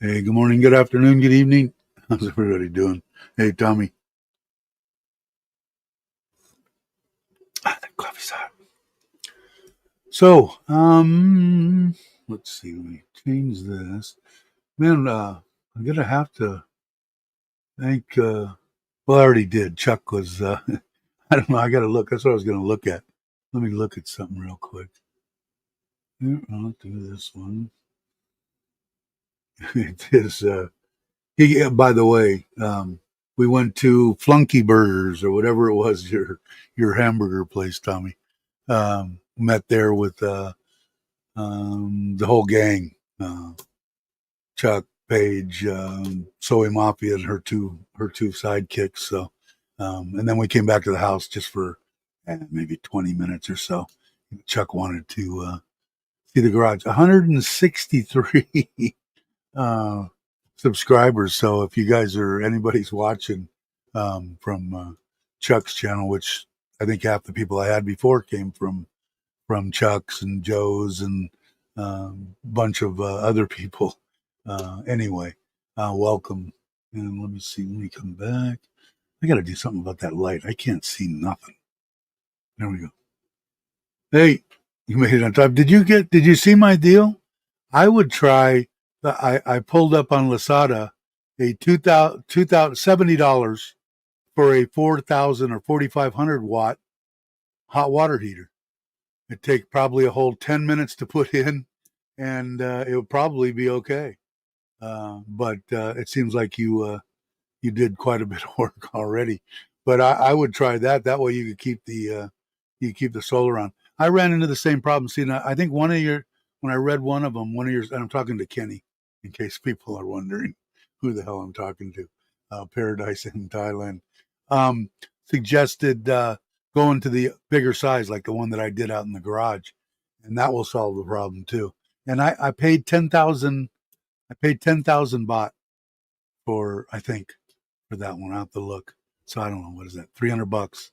Hey, good morning, good afternoon, good evening. How's everybody doing? Hey, Tommy. That coffee's hot. So, let's see. Let me change this. Man, I'm gonna have to thank. Well, I already did. Chuck was. I don't know. I gotta look. That's what I was gonna look at. Let me look at something real quick. Here, I'll do this one. It is. By the way, we went to Flunky Burgers or whatever it was, your hamburger place, Tommy. Met there with the whole gang, Chuck, Paige, Soy Mafia, and her two sidekicks. So, and then we came back to the house just for maybe 20 minutes or so. Chuck wanted to see the garage. 163 subscribers. So if you guys are anybody's watching from Chuck's channel, which I think half the people I had before came from Chuck's and Joe's and a bunch of other people. Anyway, welcome. And let me see. Let me come back. I got to do something about that light. I can't see nothing. There we go. Hey, you made it on time. Did you see my deal? I would try. I pulled up on Lazada a $70 for a 4,000 or 4,500 watt hot water heater. It'd take probably a whole 10 minutes to put in, and it would probably be okay. But it seems like you did quite a bit of work already. But I would try that. That way you could keep the solar on. I ran into the same problem. See, I think when I read one of them, and I'm talking to Kenny, in case people are wondering who the hell I'm talking to, Paradise in Thailand, suggested going to the bigger size, like the one that I did out in the garage, and that will solve the problem too. And I paid 10,000. I paid 10,000 baht for, I think, for that one. I have to look. So I don't know, what is that? $300.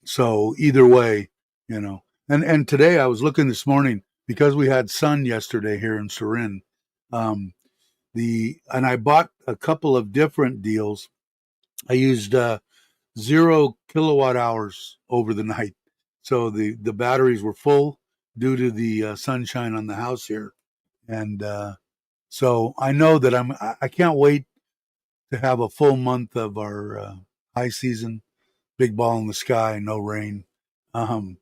So either way, and today I was looking this morning because we had sun yesterday here in Surin. And I bought a couple of different deals. I used 0 kilowatt hours over the night, so the batteries were full due to the sunshine on the house here, and so I know that I can't wait to have a full month of our high season, big ball in the sky, no rain. I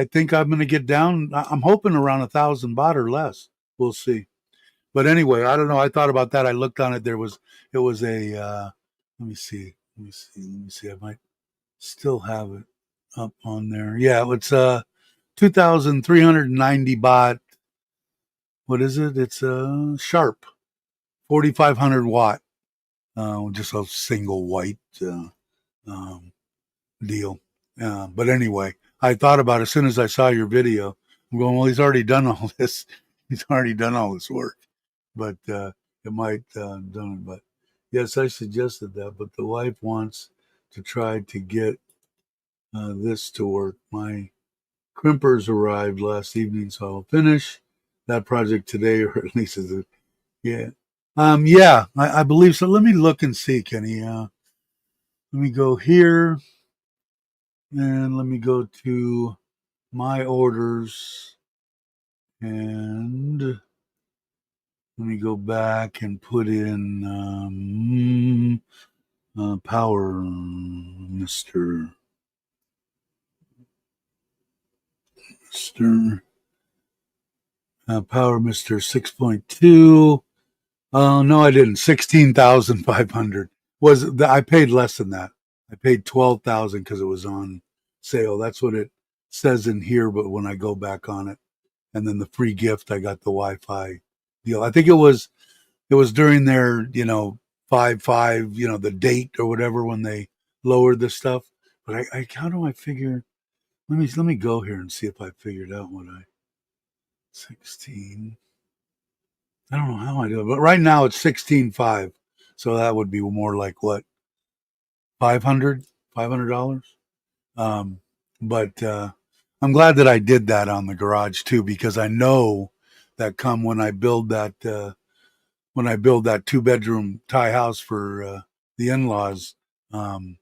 think I'm going to get down. I'm hoping around 1,000 baht or less. We'll see. But anyway, I don't know. I thought about that. I looked on it. It was a. Let me see. I might still have it up on there. Yeah, it's 2,390 baht. What is it? It's a Sharp 4,500 watt. Just a single white deal. But anyway, I thought about it as soon as I saw your video. I'm going, well, he's already done all this. He's already done all this work. But it might done it. But yes, I suggested that. But the wife wants to try to get this to work. My crimpers arrived last evening, so I'll finish that project today, or at least yeah. Yeah, I believe so. Let me look and see, Kenny. Let me go here and let me go to my orders and let me go back and put in power, Mister Power, Mister 6.2. Oh no, I didn't. 16,500 was I paid less than that. I paid 12,000 because it was on sale. That's what it says in here. But when I go back on it, and then the free gift, I got the Wi-Fi deal. I think it was during their 5/5 the date or whatever when they lowered the stuff. But I how do I figure? Let me go here and see if I figured out what I 16. I don't know how I do it, but right now it's 16.5. So that would be more like what, 500 $500. Um, but I'm glad that I did that on the garage too, because I know that come when I build that 2 bedroom Thai house for the in-laws, um,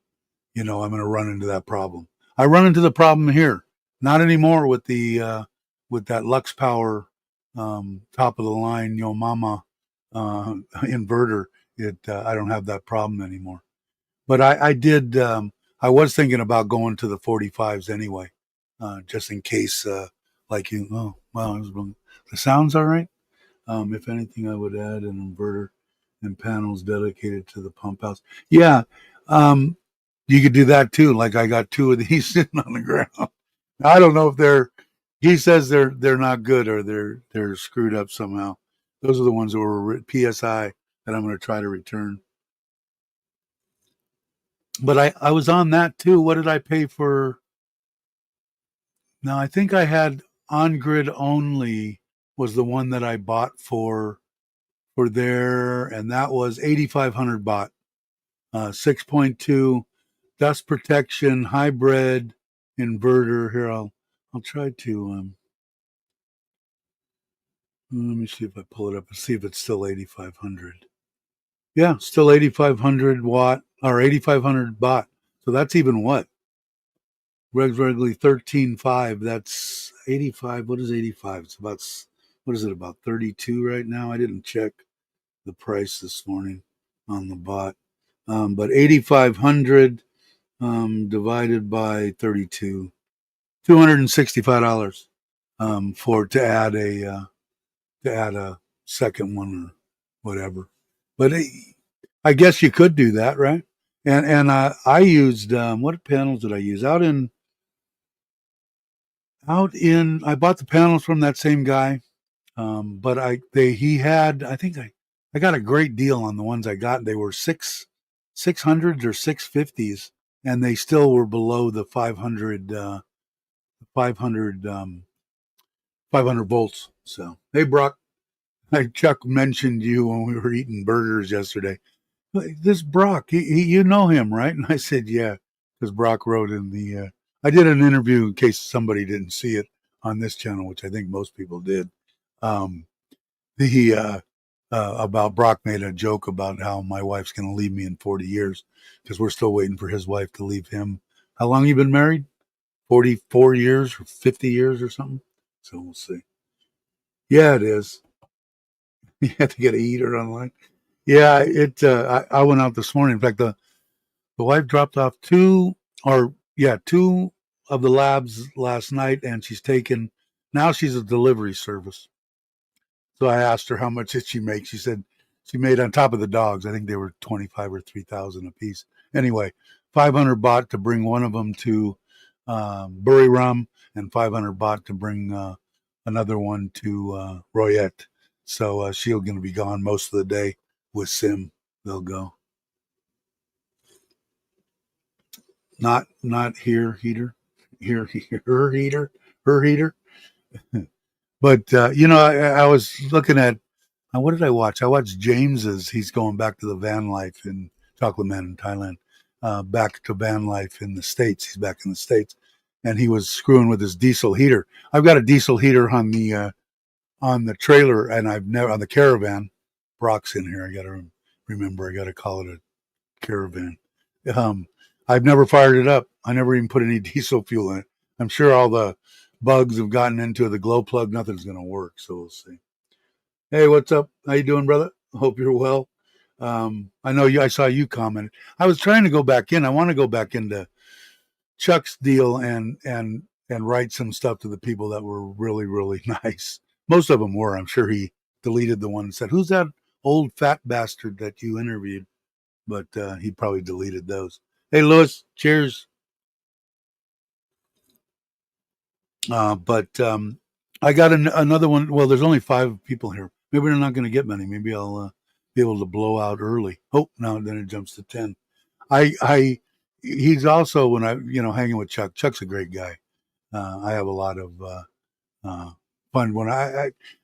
I'm going to run into that problem. I run into the problem here, not anymore with the with that Lux Power top of the line Yo Mama inverter. I don't have that problem anymore. But I did. I was thinking about going to the 45s anyway, just in case. Like you, oh wow, the sound's all right. If anything, I would add an inverter and panels dedicated to the pump house. Yeah, um, you could do that too. Like I got two of these sitting on the ground. I don't know if they're. He says they're not good or they're screwed up somehow. Those are the ones that were PSI that I'm going to try to return. But I was on that too. What did I pay for? Now I think I had on grid only was the one that I bought for there, and that was 8,500 baht. 6.2 dust protection hybrid inverter. Here I'll try to let me see if I pull it up and see if it's still 8,500. Yeah, still 8,500 watt or 8,500 baht. So that's even what regularly 13.5. That's 85. What is 85? It's about what is it about 32 right now? I didn't check the price this morning on the bot. But 8,500 divided by 32, $265 for to add a second one or whatever. But I guess you could do that, right? And I used what panels did I use out in I bought the panels from that same guy. But he had I think I got a great deal on the ones I got. They were 600s or 650s, and they still were below the 500 500 volts. So hey Brock, Chuck mentioned you when we were eating burgers yesterday. This Brock, you know him, right? And I said, yeah, because Brock wrote in the. I did an interview in case somebody didn't see it on this channel, which I think most people did. Um, the About Brock made a joke about how my wife's going to leave me in 40 years because we're still waiting for his wife to leave him. How long you been married? 44 years or 50 years or something. So we'll see. Yeah, it is. You have to get a heater online. Yeah, I went out this morning. In fact, the wife dropped off two of the labs last night, and she's taken. Now she's a delivery service. So I asked her how much did she make. She said she made on top of the dogs. I think they were 25 or 3,000 a piece. Anyway, 500 baht to bring one of them to Buriram, and 500 baht to bring another one to Royette. So she's going to be gone most of the day with Sim. They'll go. Not here heater, here her heater, her heater. But I was looking at what did I watch? I watched James's. He's going back to the van life in Chocolate Man in Thailand, back to van life in the States. He's back in the States, and he was screwing with his diesel heater. I've got a diesel heater on the trailer, and I've never on the caravan. Brock's in here. I got to remember. I got to call it a Caravan. Um, I've never fired it up. I never even put any diesel fuel in it. I'm sure all the bugs have gotten into the glow plug. Nothing's going to work. So we'll see. Hey, what's up? How you doing, brother? Hope you're well. I know you. I saw you comment. I was trying to go back in. I want to go back into Chuck's deal and write some stuff to the people that were really really nice. Most of them were. I'm sure he deleted the one and said, "Who's that old fat bastard that you interviewed?" But he probably deleted those. Hey, Lewis, cheers. But I got another one. Well, there's only 5 people here. Maybe they're not going to get many. Maybe I'll be able to blow out early. Oh, no, then it jumps to 10. He's also, when I, hanging with Chuck. Chuck's a great guy. I have a lot of fun when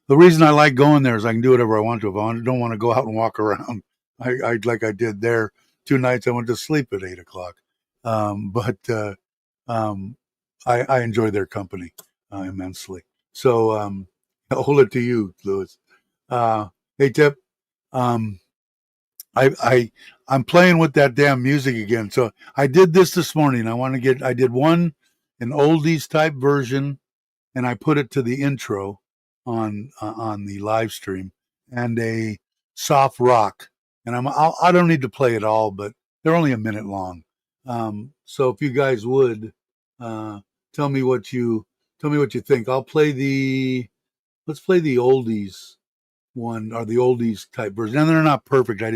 the reason I like going there is I can do whatever I want to. If I don't want to go out and walk around, I like I did there 2 nights. I went to sleep at 8:00. But I enjoy their company immensely. So I'll hold it to you, Lewis. Hey, Tip. I'm playing with that damn music again. So I did this morning. I did one an oldies type version, and I put it to the intro on the live stream, and a soft rock. And I don't need to play it all, but they're only a minute long. So if you guys would tell me what you think. Let's play the oldies one, or the oldies type version. And they're not perfect. I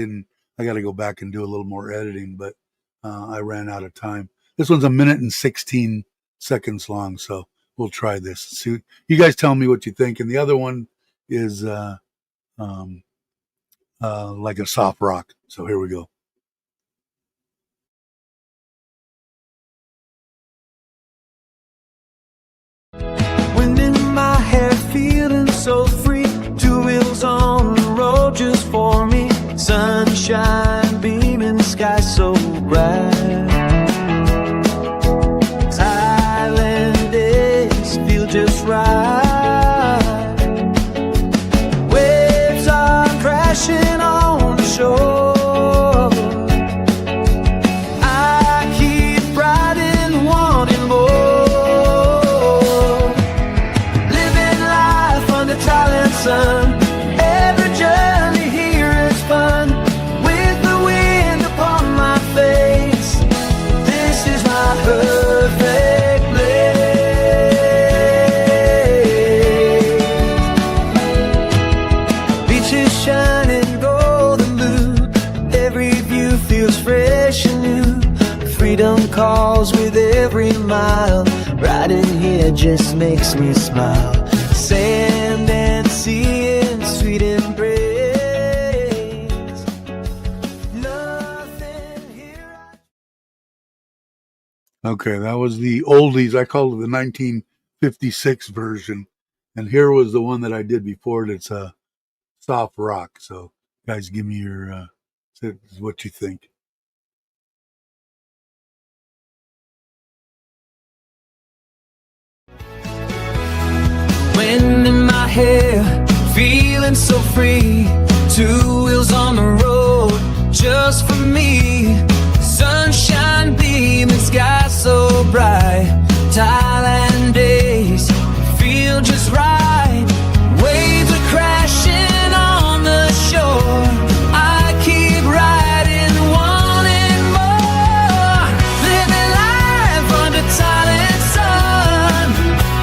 got to go back and do a little more editing, but I ran out of time. This one's a minute and 16 seconds long, so we'll try this. So you guys tell me what you think. And the other one is like a soft rock. So here we go. Wind in my hair, feeling so free. 2 wheels on the road just for me. Sunshine beaming, sky so bright. Thailand days feel just right. Waves are crashing on the shore. I keep riding, wanting more. Living life under Thailand sun. Every journey here is fun. With the wind upon my face, this is my perfect place. Beaches shining golden blue. Every view feels fresh and new. Freedom calls with every mile. Riding here just makes me smile. Sand and sea and sweet embrace. Nothing here. Okay, that was the oldies. I called it the 1956 version. And here was the one that I did before it. It's a soft rock. So, guys, give me your what you think. Wind in my hair, feeling so free. 2 wheels on the road, just for me. Sunshine beaming, sky so bright. Thailand days feel just right. Waves are crashing on the shore. I keep riding, wanting more. Living life under Thailand sun.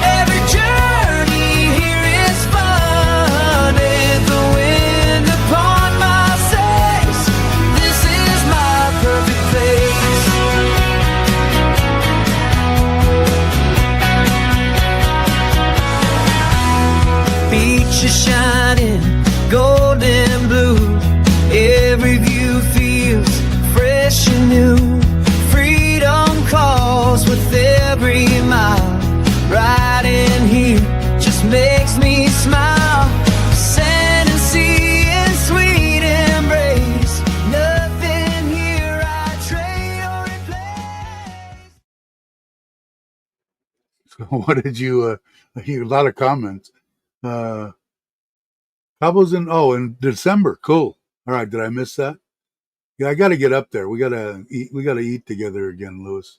Every journey here is fun. With the wind upon my face, this is my perfect place. Beaches shining golden blue. Every view feels fresh and new. Freedom calls with every mile. Riding here just makes me smile. Sand and sea and sweet embrace. Nothing here I trade or replace. So what did you? A lot of comments. Cabo's in December. Cool. All right. Did I miss that? Yeah, I got to get up there. We got to eat. We got to eat together again, Lewis.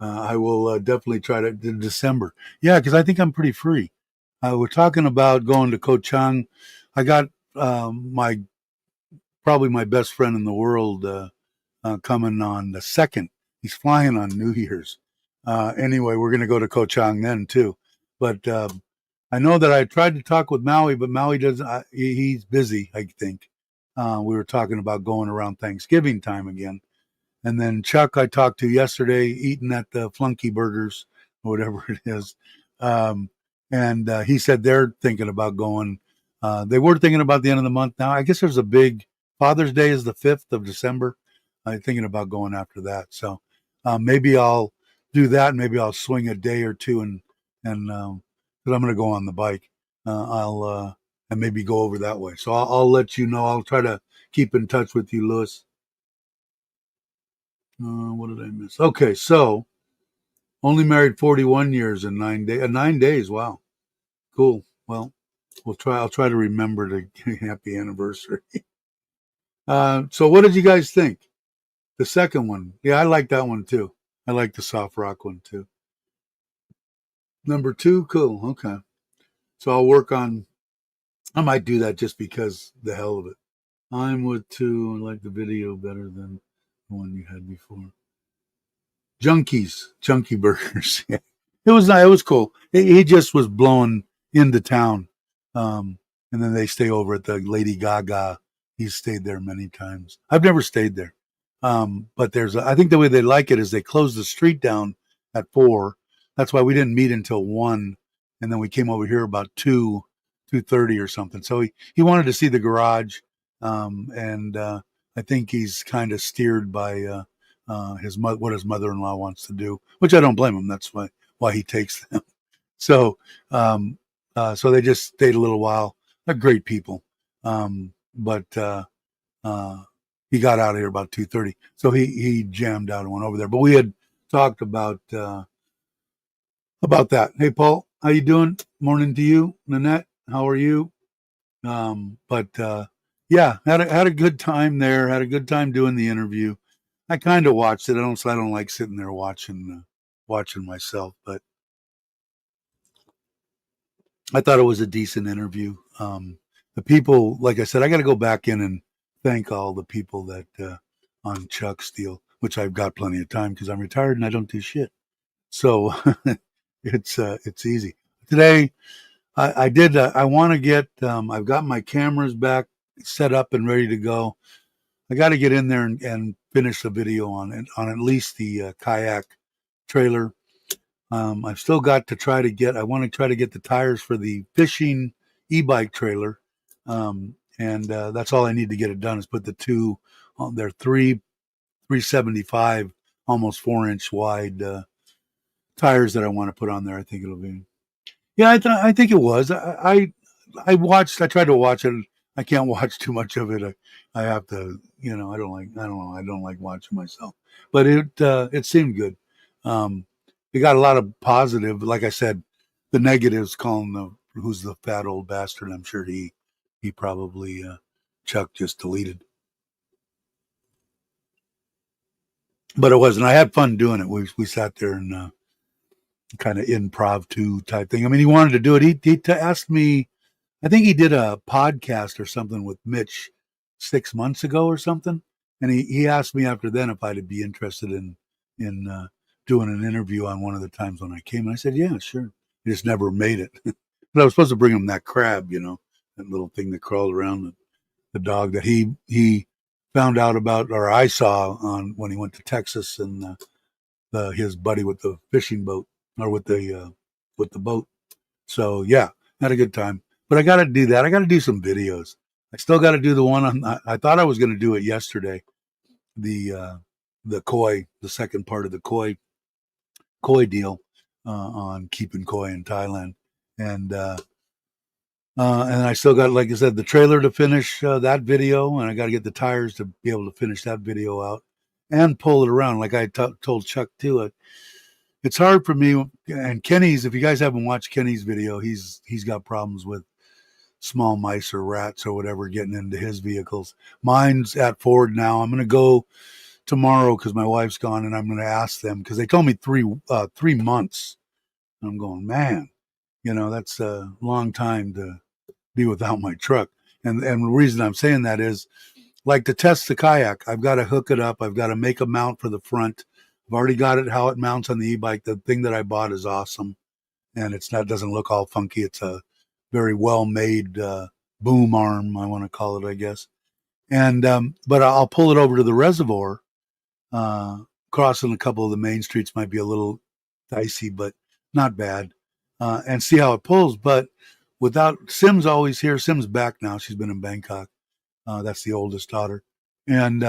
I will definitely try to in December. Yeah, because I think I'm pretty free. We're talking about going to Koh Chang. I got my probably my best friend in the world coming on the second. He's flying on New Year's. Anyway, we're going to go to Koh Chang then too. But I know that I tried to talk with Maui, but Maui doesn't. He's busy, I think. We were talking about going around Thanksgiving time again. And then Chuck, I talked to yesterday, eating at the Flunky Burgers or whatever it is. Um, and he said they're thinking about going. They were thinking about the end of the month now. I guess there's a big Father's Day is the 5th of December. I'm thinking about going after that. So maybe I'll do that. Maybe I'll swing a day or two and because I'm going to go on the bike. I'll and maybe go over that way. So I'll let you know. I'll try to keep in touch with you, Lewis. What did I miss? Okay, so only married 41 years and 9 days. 9 days. Wow, cool. Well, we'll try. I'll try to remember to happy anniversary. So what did you guys think? The second one, yeah, I like that one too. I like the soft rock one too. Number two, cool. Okay, so I'll work on. I might do that just because the hell of it. I'm with two. I like the video better than the one you had before. Junkie burgers. Yeah. It was nice. It was cool. He just was blowing into town. And then they stay over at the Lady Gaga. He's stayed there many times. I've never stayed there. But I think the way they like it is they close the street down at 4. That's why we didn't meet until 1. And then we came over here about 2:30 or something. So he wanted to see the garage. And I think he's kind of steered by what his mother-in-law wants to do, which I don't blame him. That's why he takes them. So so they just stayed a little while. They're great people, but he got out of here about 2:30. So he jammed out and went over there. But we had talked about that. Hey, Paul, how you doing? Morning to you, Nanette. How are you? But yeah, had a good time there. Had a good time doing the interview. I kind of watched it. I don't like sitting there watching myself, but I thought it was a decent interview. The people, like I said, I got to go back in and thank all the people that on Chuck's deal, which I've got plenty of time because I'm retired and I don't do shit. So it's easy. Today I did. I want to get. I've got my cameras back set up and ready to go. I got to get in there and finish the video on at least the kayak trailer. I've still got to try to get. I want to try to get the tires for the fishing e-bike trailer, and that's all I need to get it done is put the two. They're 375, almost 4-inch wide tires that I want to put on there. I think it'll be. Yeah, I think it was. I watched. I tried to watch it. I can't watch too much of it. I have to. I don't like. I don't know. I don't like watching myself. But it seemed good. It got a lot of positive. Like I said, the negatives calling who's the fat old bastard. I'm sure he probably Chuck just deleted. But it wasn't. I had fun doing it. We sat there and kind of improv type thing. I mean, he wanted to do it. He asked me. I think he did a podcast or something with Mitch 6 months ago or something, and he asked me after then if I'd be interested in doing an interview on one of the times when I came, and I said, yeah, sure. He just never made it. But I was supposed to bring him that crab, that little thing that crawled around the dog that he found out about, or I saw on when he went to Texas and his buddy with the fishing boat or with the boat. So yeah, had a good time. But I got to do that. I got to do some videos. I still got to do the one on. I thought I was going to do it yesterday. The koi, the second part of the koi deal on keeping koi in Thailand, and I still got, like I said, the trailer to finish that video, and I got to get the tires to be able to finish that video out and pull it around. Like I told Chuck too. It's hard for me and Kenny's. If you guys haven't watched Kenny's video, he's got problems with small mice or rats or whatever getting into his vehicles. Mine's at Ford now. I'm going to go tomorrow because my wife's gone, and I'm going to ask them because they told me 3 months. And I'm going, man, that's a long time to be without my truck. And the reason I'm saying that is, like, to test the kayak, I've got to hook it up. I've got to make a mount for the front. I've already got it how it mounts on the e-bike. The thing that I bought is awesome, and doesn't look all funky. It's a very well made boom arm, I want to call it, I guess. And but I'll pull it over to the reservoir. Crossing a couple of the main streets might be a little dicey, but not bad. And see how it pulls. But without Sim's always here. Sim's back now. She's been in Bangkok. That's the oldest daughter. And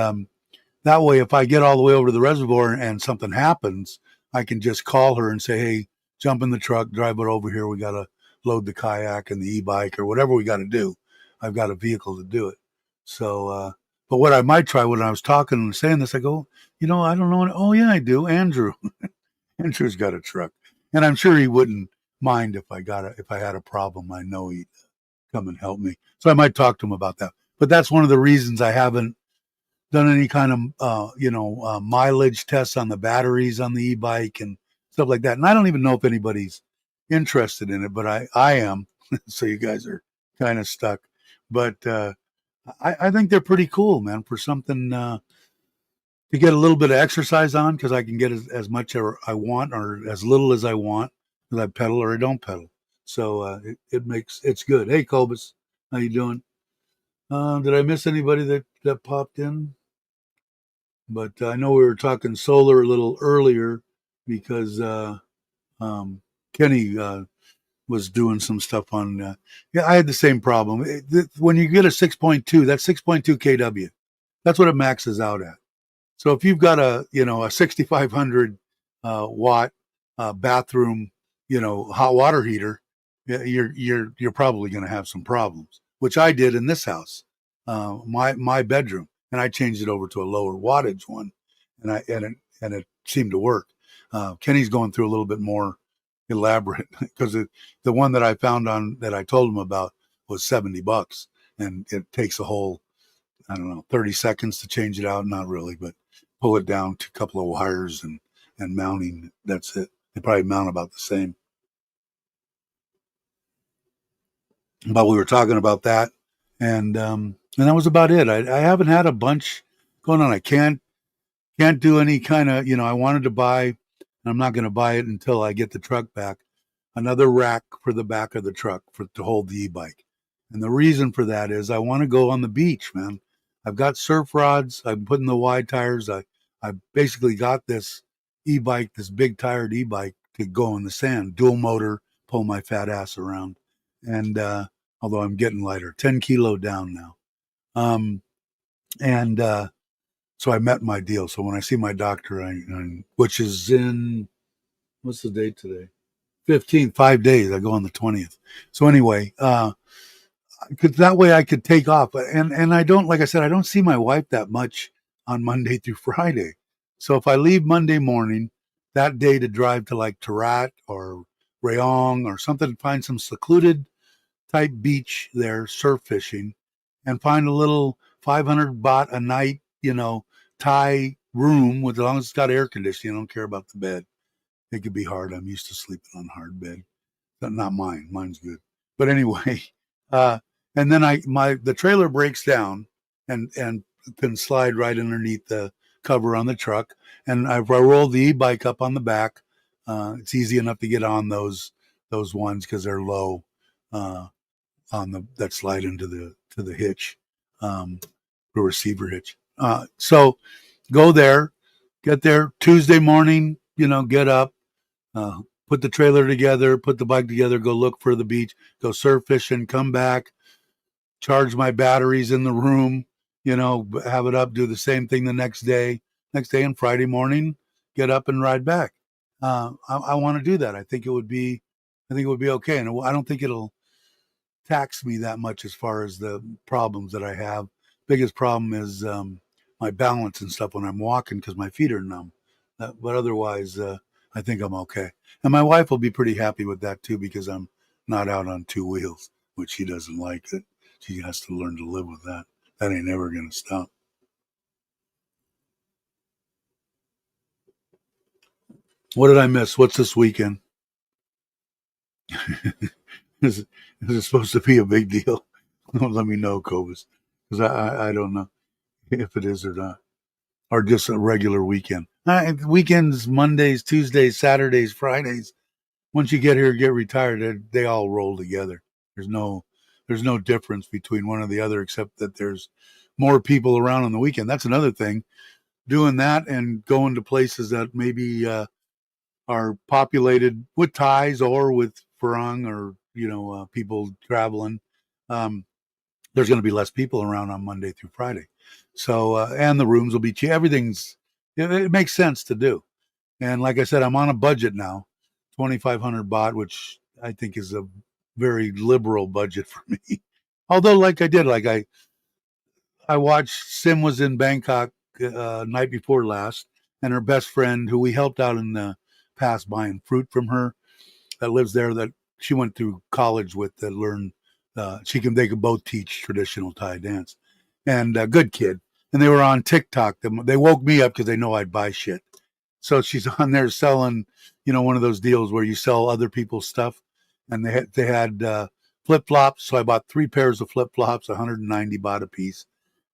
that way, if I get all the way over to the reservoir and something happens, I can just call her and say, hey, jump in the truck, drive it over here. We got to load the kayak and the e-bike or whatever we got to do. I've got a vehicle to do it. So, but what I might try when I was talking and saying this, I go, I don't know. Oh, yeah, I do. Andrew. Andrew's got a truck. And I'm sure he wouldn't mind if I had a problem. I know he'd come and help me. So I might talk to him about that. But that's one of the reasons I haven't done any kind of, mileage tests on the batteries on the e-bike and stuff like that. And I don't even know if anybody's interested in it, but I am. So you guys are kind of stuck. But I think they're pretty cool, man, for something to get a little bit of exercise on, because I can get as much as I want or as little as I want, because I pedal or I don't pedal. So it's good. Hey, Cobus, how you doing? Did I miss anybody that popped in? But I know we were talking solar a little earlier because Kenny was doing some stuff on. Yeah, I had the same problem. When you get a 6.2, that's 6.2 kW. That's what it maxes out at. So if you've got a 6,500 watt bathroom, hot water heater, you're probably going to have some problems. Which I did in this house, my bedroom, and I changed it over to a lower wattage one, and it seemed to work. Kenny's going through a little bit more elaborate because the one that I found that I told him about was $70, and it takes a whole, I don't know, 30 seconds to change it out. Not really, but pull it down to a couple of wires and mounting. That's it. They probably mount about the same. But we were talking about that, and that was about it. I haven't had a bunch going on. I can't do any kind of, I wanted to buy, and I'm not going to buy it until I get the truck back, another rack for the back of the truck to hold the e-bike. And the reason for that is I want to go on the beach, man. I've got surf rods. I'm putting the wide tires. I basically got this e-bike, this big tired e-bike, to go in the sand, dual motor, pull my fat ass around. And although I'm getting lighter, 10 kilo down now. So I met my deal. So when I see my doctor, which is in, what's the date today? 15th, 5 days. I go on the 20th. So anyway, that way I could take off. And I don't, like I said, I don't see my wife that much on Monday through Friday. So if I leave Monday morning, that day to drive to like Tarat or Rayong or something, find some secluded type beach there, surf fishing, and find a little 500 baht a night, Thai room with, as long as it's got air conditioning. I don't care about the bed. It could be hard. I'm used to sleeping on hard bed. But not mine. Mine's good. But anyway, and then the trailer breaks down and can slide right underneath the cover on the truck. And I roll the e-bike up on the back. It's easy enough to get on those ones because they're low that slide into the hitch, the receiver hitch. So go there, get there Tuesday morning, get up, put the trailer together, put the bike together, go look for the beach, go surf fishing, come back, charge my batteries in the room, have it up, do the same thing the next day and Friday morning, get up and ride back. I want to do that. I think it would be okay. And I don't think it'll tax me that much as far as the problems that I have. Biggest problem is my balance and stuff when I'm walking because my feet are numb. But otherwise, I think I'm okay. And my wife will be pretty happy with that too because I'm not out on two wheels. which she doesn't like. That she has to learn to live with that. That ain't ever going to stop. What did I miss? What's this weekend? is it supposed to be a big deal? Don't let me know, Cobus, because I don't know if it is or not, or just a regular weekend. Weekends, Mondays, Tuesdays, Saturdays, Fridays. Once you get here, get retired, they all roll together. There's no difference between one or the other, except that there's more people around on the weekend. That's another thing. Doing that and going to places that maybe are populated with Thais or with Farang or people traveling. There's going to be less people around on Monday through Friday. So and the rooms will be cheap. It makes sense to do. And like I said, I'm on a budget now, 2,500 baht, which I think is a very liberal budget for me. Although, I watched Sim was in Bangkok night before last, and her best friend, who we helped out in the past buying fruit from her, that lives there, that she went to college with, that learned they could both teach traditional Thai dance, and a good kid. And they were on TikTok. They woke me up because they know I'd buy shit. So she's on there selling, one of those deals where you sell other people's stuff, and they had flip flops. So I bought 3 pairs of flip flops, 190 baht a piece,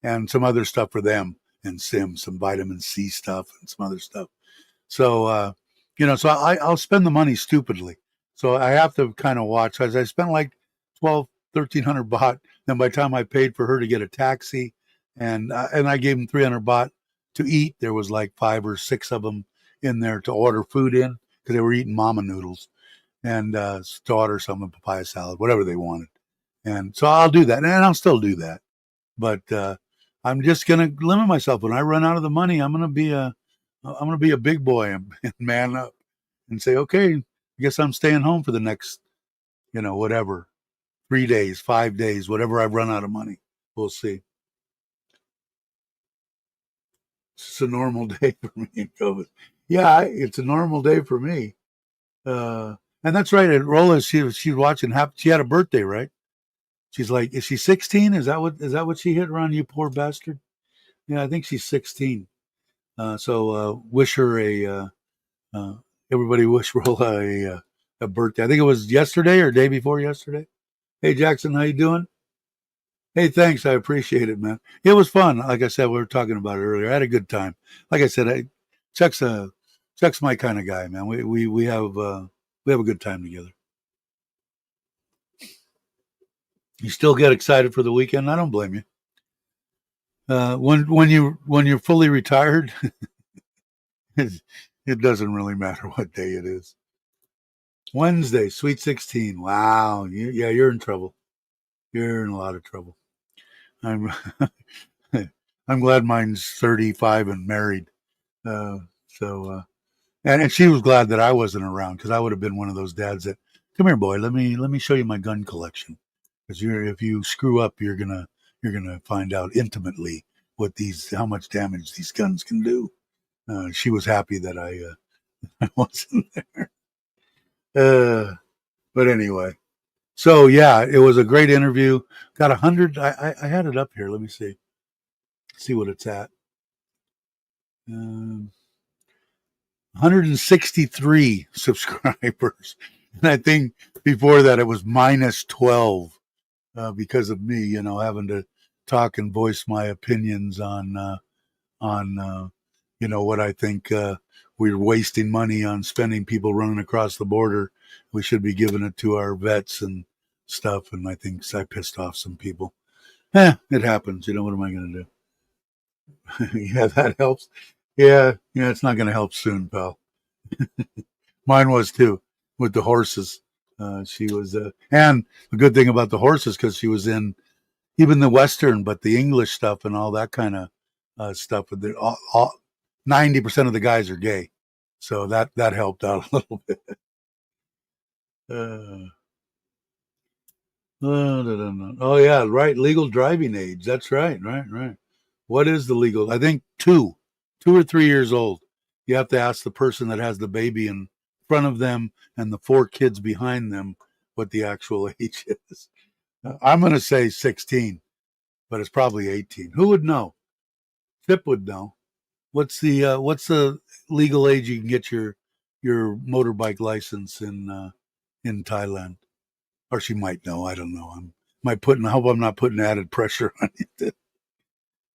and some other stuff for them and Sim, some vitamin C stuff and some other stuff. So so I'll spend the money stupidly. So I have to kind of watch. As I spent like 1,300 baht. Then by the time I paid for her to get a taxi, and I gave them 300 baht to eat, there was like 5 or 6 of them in there to order food in, because they were eating mama noodles and to order some papaya salad, whatever they wanted. And so I'll do that, and I'll still do that. But I'm just gonna limit myself. When I run out of the money, I'm gonna be a big boy and man up and say, okay, I guess I'm staying home for the next, whatever, 3 days, 5 days, whatever I run out of money. We'll see. It's a normal day for me in COVID. Yeah, it's a normal day for me. And that's right. At Rolla, she's watching. She had a birthday, right? She's like, is she 16? Is that what she hit, Ron? You poor bastard. Yeah, I think she's 16. So wish her everybody wish Rolla a birthday. I think it was yesterday or day before yesterday. Hey Jackson, how you doing? Hey, thanks. I appreciate it, man. It was fun. Like I said, we were talking about it earlier. I had a good time. Like I said, Chuck's my kind of guy, man. We have a good time together. You still get excited for the weekend? I don't blame you. When you're fully retired, it doesn't really matter what day it is. Wednesday, Sweet 16. Wow. You're in trouble. You're in a lot of trouble. I'm I'm glad mine's 35 and married. And she was glad that I wasn't around, because I would have been one of those dads that, come here, boy, let me show you my gun collection. Because if you screw up, you're gonna find out intimately how much damage these guns can do. She was happy that I wasn't there. But anyway, so yeah, it was a great interview. Got 100. I had it up here. Let me see what it's at. 163 subscribers, and I think before that it was minus 12 because of me, having to talk and voice my opinions on what I think we're wasting money on spending, people running across the border. We should be giving it to our vets and stuff. And I think I pissed off some people. It happens. What am I going to do? Yeah, that helps. Yeah, it's not going to help soon, pal. Mine was too, with the horses. She was, and the good thing about the horses, because she was in even the Western, but the English stuff and all that kind of stuff. 90% of the guys are gay, so that helped out a little bit. Oh yeah, right. Legal driving age. That's right. What is the legal? I think 2 or 3 years old. You have to ask the person that has the baby in front of them and the 4 kids behind them what the actual age is. I'm going to say 16, but it's probably 18. Who would know? Tip would know. What's the legal age you can get your motorbike license in Thailand? Or she might know. I don't know. I hope I'm not putting added pressure on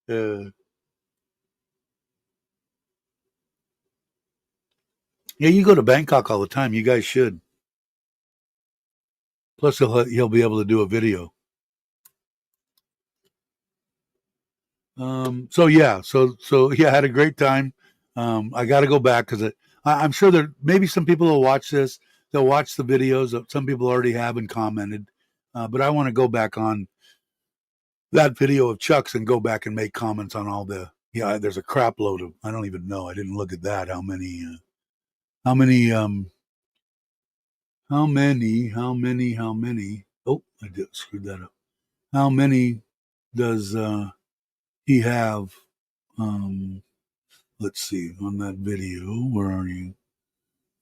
you. Yeah, you go to Bangkok all the time. You guys should. Plus, he'll be able to do a video. So yeah, so yeah, I had a great time. I got to go back because I'm sure that maybe some people will watch this. They'll watch the videos. Some people already have and commented, but I want to go back on that video of Chuck's and go back and make comments on all the. Yeah, there's a crap load of. I don't even know. I didn't look at that. How many? How many? Oh, I did screwed that up. How many does he have? Um, let's see on that video. Where are you?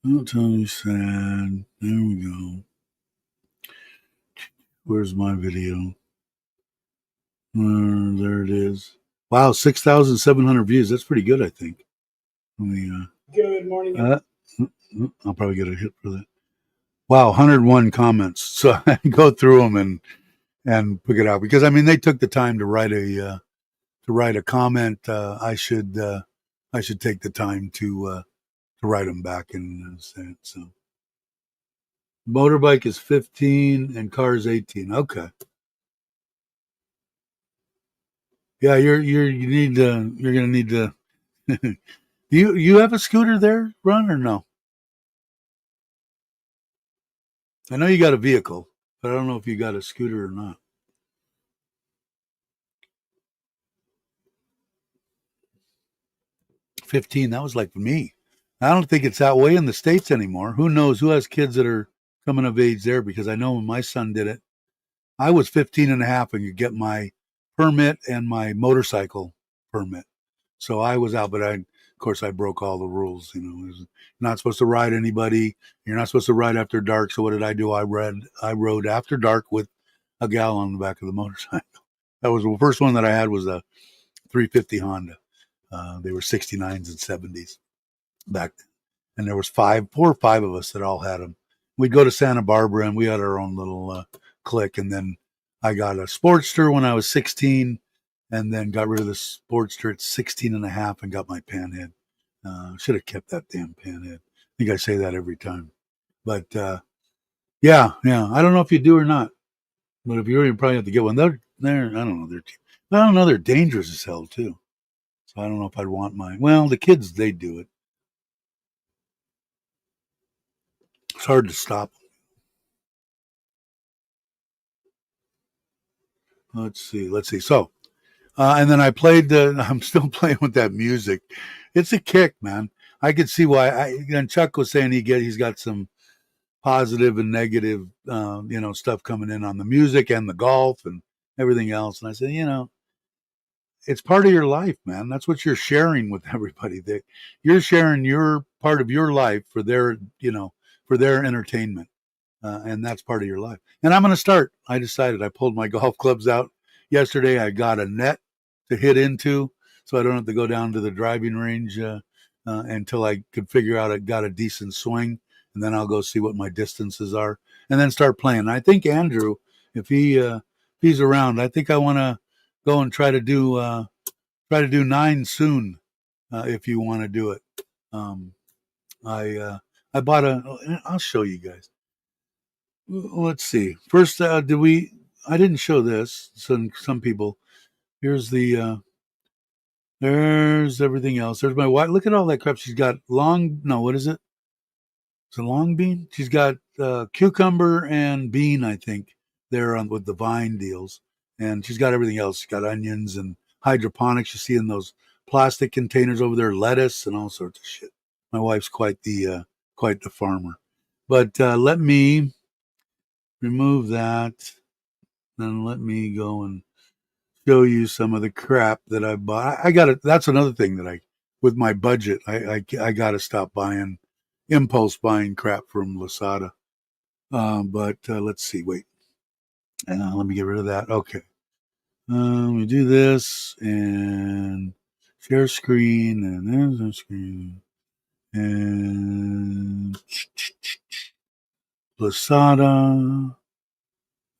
Oh, Tony said, there we go. Where's my video? There it is. Wow, 6,700 views. That's pretty good, I think. Let me, Good morning. I'll probably get a hit for that. Wow, 101 comments. So I go through them and pick it out because I mean they took the time to write a comment. I should take the time to write them back and say it. So motorbike is 15 and car is 18. Okay. Yeah, you're gonna need to. you have a scooter there, Ron, or no? I know you got a vehicle, but I don't know if you got a scooter or not. 15. That was like me. I don't think it's that way in the States anymore. Who knows? Who has kids that are coming of age there? Because I know when my son did it, I was 15 and a half and you get my permit and my motorcycle permit. So I was out, but of course, I broke all the rules. You're not supposed to ride anybody. You're not supposed to ride after dark. So what did I do? I rode after dark with a gal on the back of the motorcycle. That was the first one that I had was a 350 Honda. They were 69s and 70s back then. And there was 4 or 5 of us that all had them. We'd go to Santa Barbara and we had our own little clique. And then I got a Sportster when I was 16 and then got rid of the Sportster at 16 and a half and got my Panhead. Should have kept that damn Panhead. I think I say that every time. But yeah. I don't know if you do or not. But if you probably have to get one. They're I don't know. They're dangerous as hell too. So I don't know if I'd want mine. Well, the kids, they do it. It's hard to stop. Let's see. So, and then I played. I'm still playing with that music. It's a kick, man. I could see why. And Chuck was saying he's got some positive and negative, stuff coming in on the music and the golf and everything else. And I said, it's part of your life, man. That's what you're sharing with everybody. You're sharing your part of your life for their entertainment. And that's part of your life. And I'm going to start. I decided I pulled my golf clubs out yesterday. I got a net to hit into so I don't have to go down to the driving range until I could figure out I got a decent swing. And then I'll go see what my distances are and then start playing. And I think Andrew, if he's around, I think I want to go and try to do 9 soon if you want to do it. I bought I'll show you guys. Let's see. First, I didn't show this. Some people. Here's there's everything else. There's my wife. Look at all that crap. She's got what is it? It's a long bean. She's got cucumber and bean, I think, there with the vine deals. And she's got everything else. She's got onions and hydroponics. You see in those plastic containers over there, lettuce and all sorts of shit. My wife's quite the farmer. But let me remove that. Then let me go and show you some of the crap that I bought. I got it. That's another thing that with my budget, I got to stop impulse buying crap from Lazada. But let's see. Wait. Let me get rid of that. Okay. Let me do this and share screen, and there's a screen. And Lasada.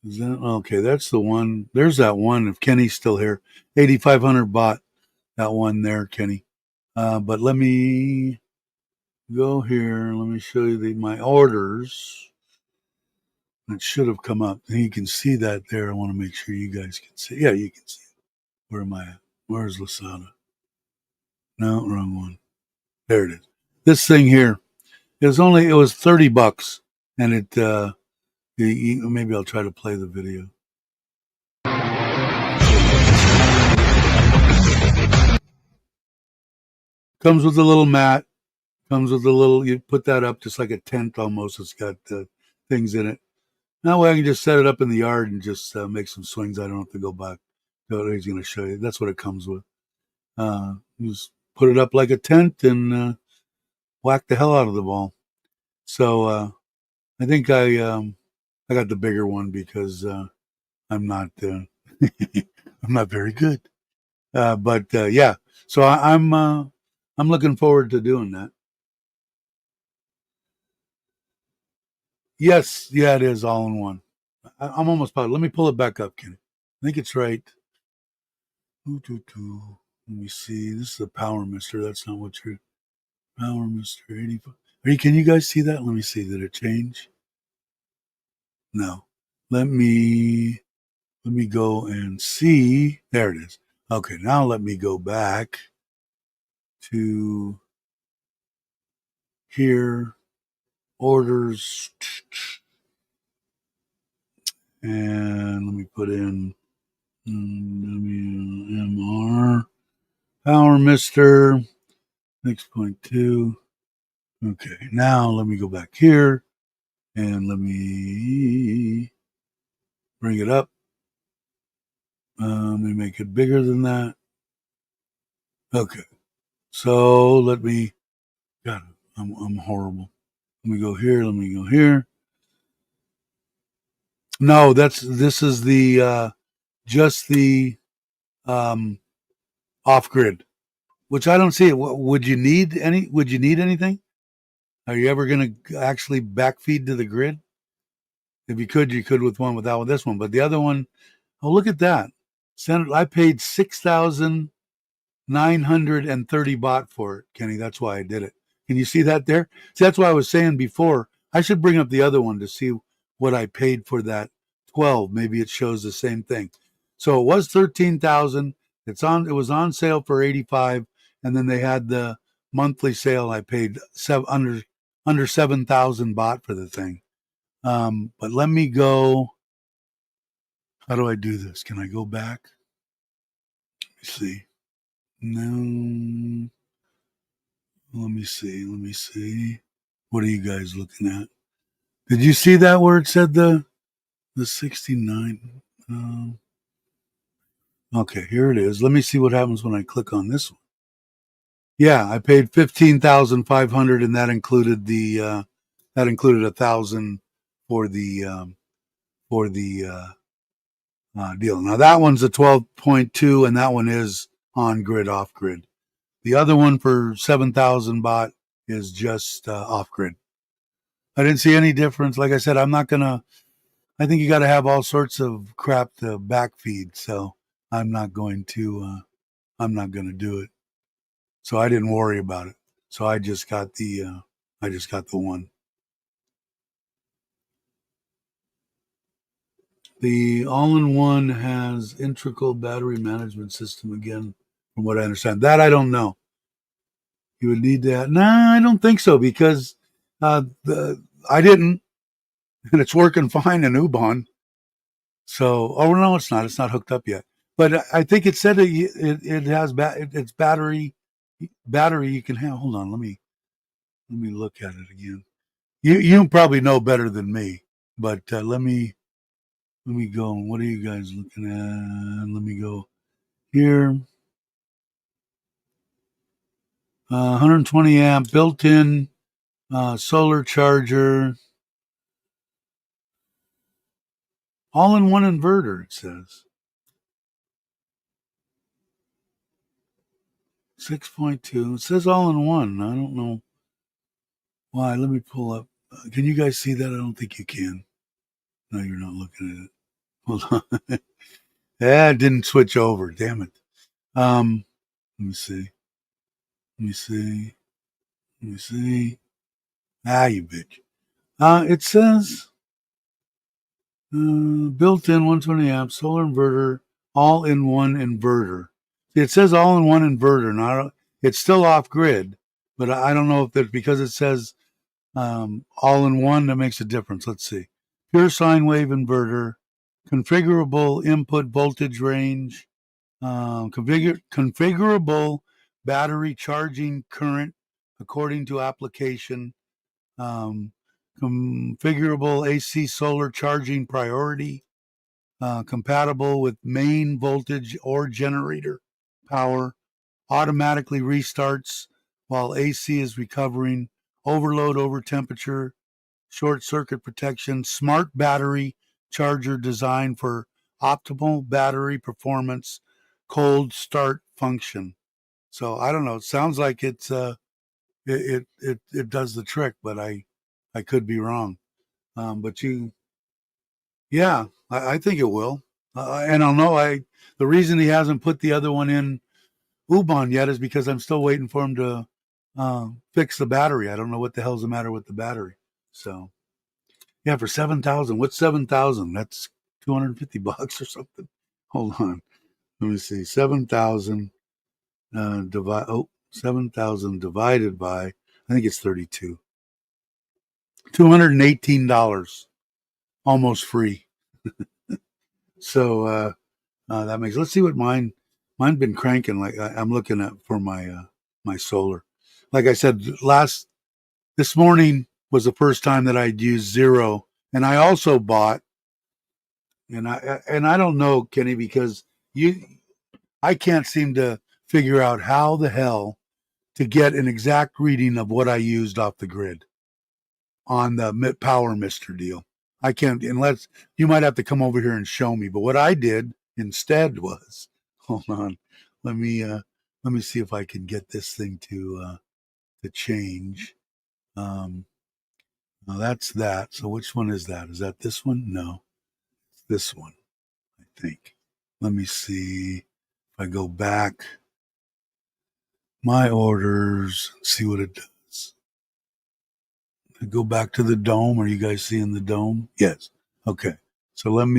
Is that okay? That's the one. There's that one. If Kenny's still here, 8,500 bought that one there, Kenny. But let me go here. Let me show you my orders. It should have come up. And you can see that there. I want to make sure you guys can see. Yeah, you can see it. Where am I at? Where's Lasada? No, wrong one. There it is. This thing here. It was $30, and maybe I'll try to play the video. Comes with a little mat. Comes with a little. You put that up just like a tent almost. It's got things in it. That way I can just set it up in the yard and just make some swings. I don't have to go back. So he's going to show you. That's what it comes with. Just put it up like a tent and whack the hell out of the ball. So I think I got the bigger one because I'm not I'm not very good. But yeah, so I'm looking forward to doing that. Yes, yeah, it is all in one. I'm almost positive. Let me pull it back up, Kenny. I think it's right. Let me see. This is a Power Mister. That's not what you're. Power Mister 85. Can you guys see that? Let me see. Did it change? No. Let me go and see. There it is. Okay, now let me go back to here. Orders. And let me put in WMR Power Mister 6.2. Okay, now let me go back here and let me bring it up. Let me make it bigger than that. Okay, so let me. God, I'm horrible. Let me go here. Let me go here. No, this is the just the off grid, which I don't see it. Would you need anything? Are you ever going to actually backfeed to the grid? If you could with one without this one. But the other one, oh, look at that. I paid 6,930 baht for it, Kenny. That's why I did it. Can you see that there? See, that's why I was saying before. I should bring up the other one to see what I paid for that 12. Maybe it shows the same thing. So it was 13,000. It was on sale for 85, and then they had the monthly sale. I paid under 7,000 baht for the thing. But let me go. How do I do this? Can I go back? Let me see. No. Let me see. What are you guys looking at? Did you see that where it said the 69? Okay, here it is. Let me see what happens when I click on this one. Yeah, I paid 15,500, and that included the 1,000 for the deal. Now that one's a 12.2, and that one is on grid, off grid. The other one for 7,000 baht is just off grid. I didn't see any difference. Like I said, I think you got to have all sorts of crap to backfeed. So I'm not going to do it. So I didn't worry about it. So I just got the one. The all-in-one has integral battery management system again, from what I understand. That I don't know. You would need that. Nah, I don't think so because I didn't, and it's working fine in Ubon. So, oh no, it's not. It's not hooked up yet. But I think it said it has it's battery. You can have. Hold on, let me look at it again. You probably know better than me, but let me go. What are you guys looking at? Let me go here. 120 amp built-in solar charger. All-in-one inverter, it says. 6.2. It says all-in-one. I don't know why. Let me pull up. Can you guys see that? I don't think you can. No, you're not looking at it. Hold on. Yeah, it didn't switch over. Damn it. Let me see. Let me see. Let me see. Ah, you bitch. It says built-in 120 amp solar inverter, all-in-one inverter. See, it says all-in-one inverter. Now, it's still off-grid, but I don't know if that's because it says all-in-one that makes a difference. Let's see. Pure sine wave inverter, configurable input voltage range, configurable battery charging current according to application, configurable AC solar charging priority, compatible with main voltage or generator power, automatically restarts while AC is recovering, overload over temperature, short circuit protection, smart battery charger designed for optimal battery performance, cold start function. So I don't know. It sounds like it does the trick, but I could be wrong. But yeah, I think it will. And I'll know the reason he hasn't put the other one in Ubon yet is because I'm still waiting for him to fix the battery. I don't know what the hell's the matter with the battery. So yeah, for 7,000. What's 7,000? That's $250 or something. Hold on. Let me see. 7,000 7,000 divided by, I think it's 32. $218, almost free. So that makes. Let's see what mine been cranking. Like I'm looking at for my solar. Like I said, this morning was the first time that I'd used zero, and I also bought. And I don't know, Kenny, because I can't seem to figure out how the hell to get an exact reading of what I used off the grid on the Power Mister deal. I can't, unless you might have to come over here and show me. But what I did instead was, hold on, let me see if I can get this thing to change. Now that's that. So which one is that? Is that this one? No, it's this one, I think. Let me see if I go back my orders, see what it does. I go back to the dome. Are you guys seeing the dome? Yes. Okay. So where am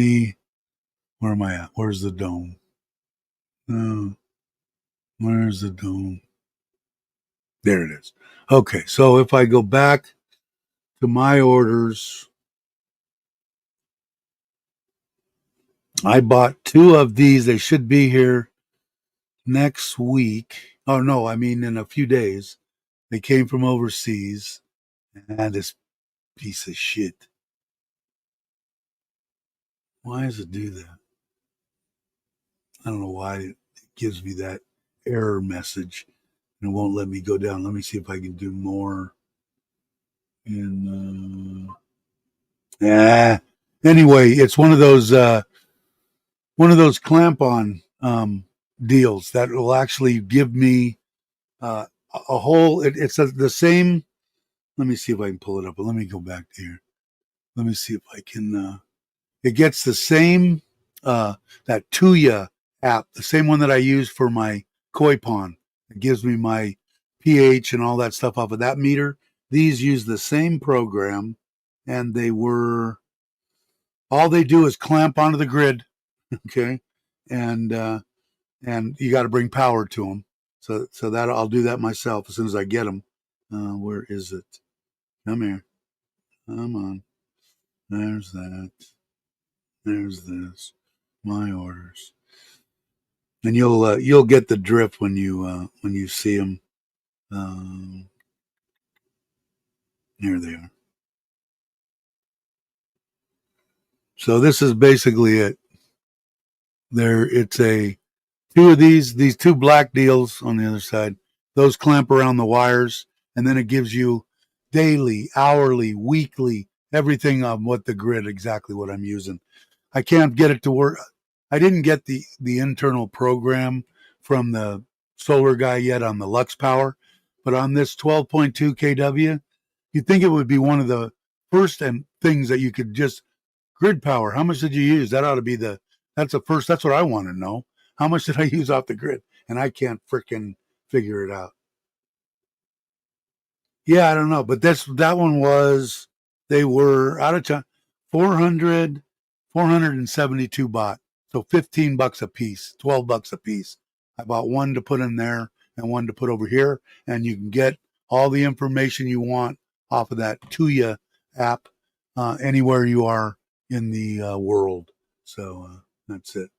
I at? Where's the dome? Where's the dome? There it is. Okay. So if I go back to my orders, I bought 2 of these. They should be here next week. Oh, no, I mean in a few days. They came from overseas. And this piece of shit. Why does it do that? I don't know why it gives me that error message and it won't let me go down. Let me see if I can do more. Anyway, it's one of those clamp on deals that will actually give me a whole. It's the same. Let me see if I can pull it up. But let me go back here. Let me see if I can. It gets the same that Tuya app, the same one that I use for my koi pond. It gives me my pH and all that stuff off of that meter. These use the same program, and all they do is clamp onto the grid, okay, and you got to bring power to them. So that I'll do that myself as soon as I get them. Where is it? Come here. Come on. There's that. There's this. My orders. And you'll get the drift when you see them. Here they are. So this is basically it. It's 2 of these 2 black deals on the other side. Those clamp around the wires, and then it gives you daily, hourly, weekly, everything on what the grid, exactly what I'm using. I can't get it to work. I didn't get the internal program from the solar guy yet on the Lux Power, but on this 12.2 kW, you'd think it would be one of the first and things that you could just grid power. How much did you use? That ought to be that's the first. That's what I want to know. How much did I use off the grid? And I can't freaking figure it out. Yeah, I don't know, but that one was, they were out of time, 472 baht. So $15 a piece, $12 a piece. I bought one to put in there and one to put over here, and you can get all the information you want off of that Tuya app anywhere you are in the world. So that's it.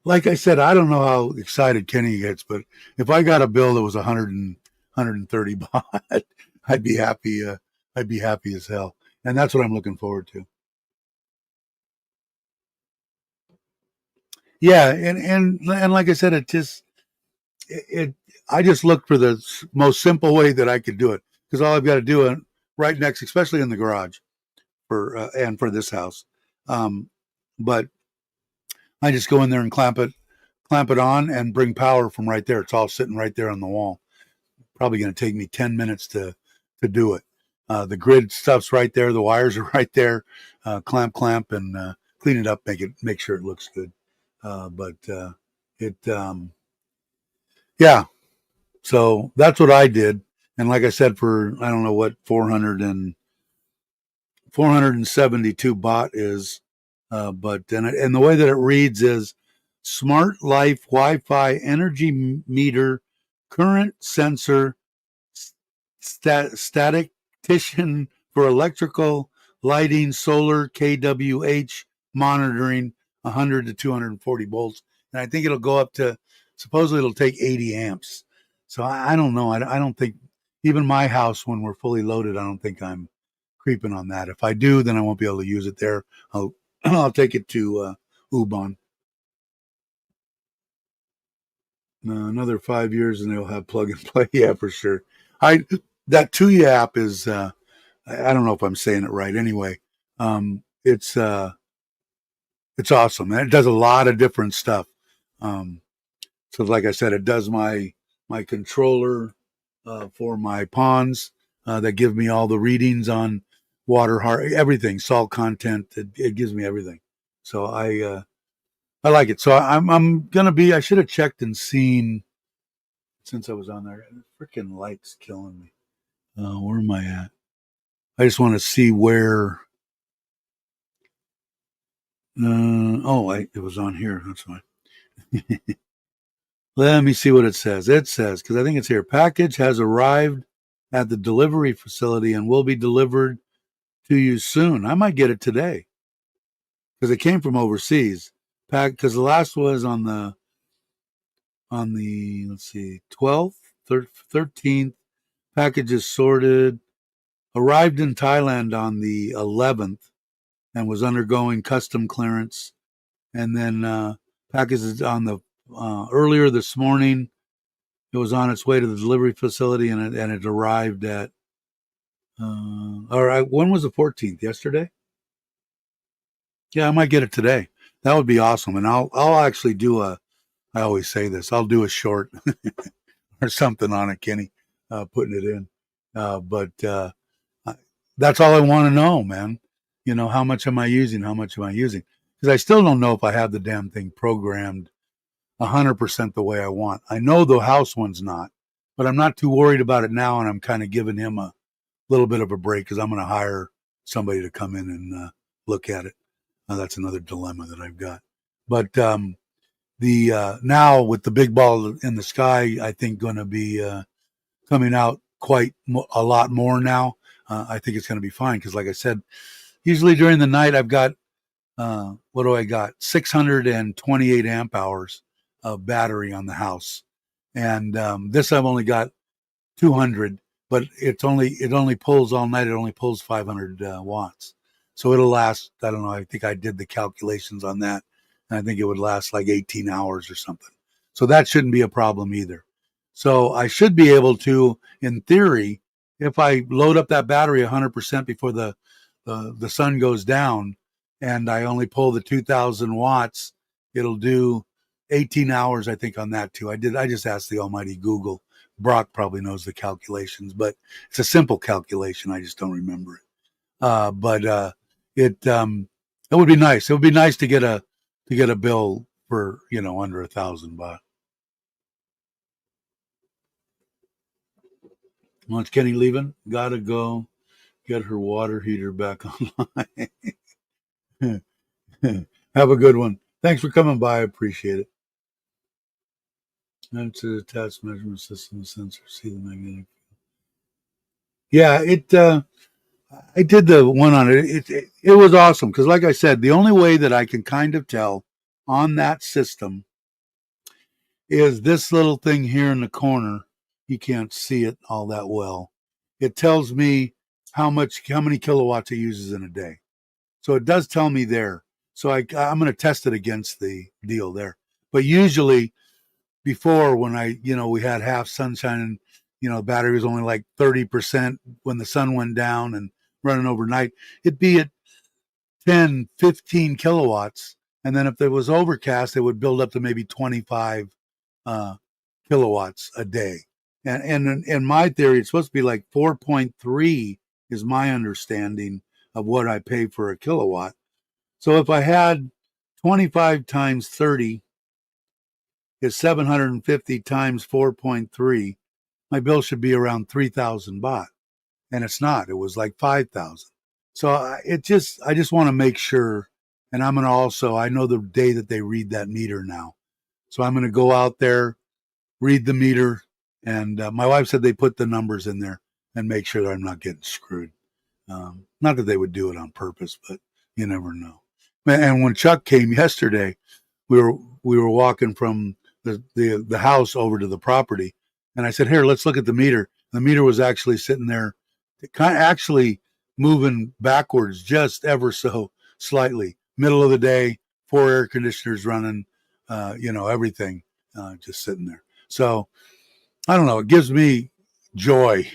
Like I said, I don't know how excited Kenny gets, but if I got a bill that was 130 baht, I'd be happy. I'd be happy as hell, and that's what I'm looking forward to. Yeah, and like I said, it I just looked for the most simple way that I could do it, because all I've got to do it right next, especially in the garage and for this house. Um, but I just go in there and clamp it on, and bring power from right there. It's all sitting right there on the wall. Probably going to take me 10 minutes to do it. The grid stuff's right there. The wires are right there. Clamp, and clean it up. Make sure it looks good. But it, yeah. So that's what I did. And like I said, for, I don't know what 472 baht is, but and the way that it reads is Smart Life Wi-Fi Energy Meter Current Sensor Statistician for Electrical Lighting Solar KWH Monitoring 100 to 240 volts. And I think it'll go up to, supposedly it'll take 80 amps. So I don't know. I don't think, even my house, when we're fully loaded, I don't think I'm creeping on that. If I do, then I won't be able to use it there. I'll take it to Ubon. Another 5 years and they'll have plug and play. Yeah, for sure. That Tuya app is, I don't know if I'm saying it right. Anyway, it's awesome, and it does a lot of different stuff. So like I said, it does my controller for my ponds that give me all the readings on water, everything, salt content. It gives me everything. So I like it. So I'm gonna be. I should have checked and seen, since I was on there. Freaking light's killing me. Where am I at? I just want to see where. It was on here. That's fine. Let me see what it says. It says, because I think it's here. Package has arrived at the delivery facility and will be delivered to you soon. I might get it today, because it came from overseas. Because the last was on the let's see, 12th, 13th. Package is sorted. Arrived in Thailand on the 11th and was undergoing custom clearance. And then package is on the earlier this morning. It was on its way to the delivery facility, and it arrived at. All right, when was the 14th? Yesterday? Yeah, I might get it today. That would be awesome, and I'll actually do a. I always say this. I'll do a short or something on it, Kenny, putting it in. But that's all I want to know, man. How much am I using? How much am I using? Because I still don't know if I have the damn thing programmed 100% the way I want. I know the house one's not, but I'm not too worried about it now, and I'm kind of giving him a little bit of a break, because I'm going to hire somebody to come in and look at it. That's another dilemma that I've got. But the now with the big ball in the sky, I think going to be coming out quite a lot more now. I think it's going to be fine, because like I said, usually during the night I've got what do I got? 628 amp hours of battery on the house, and this I've only got 200, but it only pulls all night. It only pulls 500 watts, so it'll last. I don't know. I think I did the calculations on that, and I think it would last like 18 hours or something. So that shouldn't be a problem either. So I should be able to, in theory, if I load up that battery 100% before the sun goes down, and I only pull the 2,000 watts, it'll do 18 hours, I think, on that too. I just asked the almighty Google. Brock probably knows the calculations, but it's a simple calculation. I just don't remember it. But it would be nice. It would be nice to get a bill for, under $1,000. Once Kenny leaving, gotta go get her water heater back online. Have a good one. Thanks for coming by. I appreciate it. And to the test measurement system sensor, see the magnetic. Yeah, I did the one on it. It was awesome because, like I said, the only way that I can kind of tell on that system is this little thing here in the corner. You can't see it all that well. It tells me how many kilowatts it uses in a day. So it does tell me there. So I'm going to test it against the deal there. But usually before, when we had half sunshine and, the battery was only like 30% when the sun went down and running overnight, it'd be at 10, 15 kilowatts. And then if it was overcast, it would build up to maybe 25 kilowatts a day. And in my theory, it's supposed to be like 4.3 is my understanding of what I pay for a kilowatt. So if I had 25 times 30 is 750 times 4.3, my bill should be around 3,000 baht. And it's not. It was like 5,000. So I just want to make sure. And I'm going to also, I know the day that they read that meter now. So I'm going to go out there, read the meter. And my wife said they put the numbers in there and make sure that I'm not getting screwed. Not that they would do it on purpose, but you never know. And when Chuck came yesterday, we were walking from the house over to the property, and I said, "Here, let's look at the meter." The meter was actually sitting there, actually moving backwards just ever so slightly. Middle of the day, 4 air conditioners running, everything just sitting there. So I don't know. It gives me joy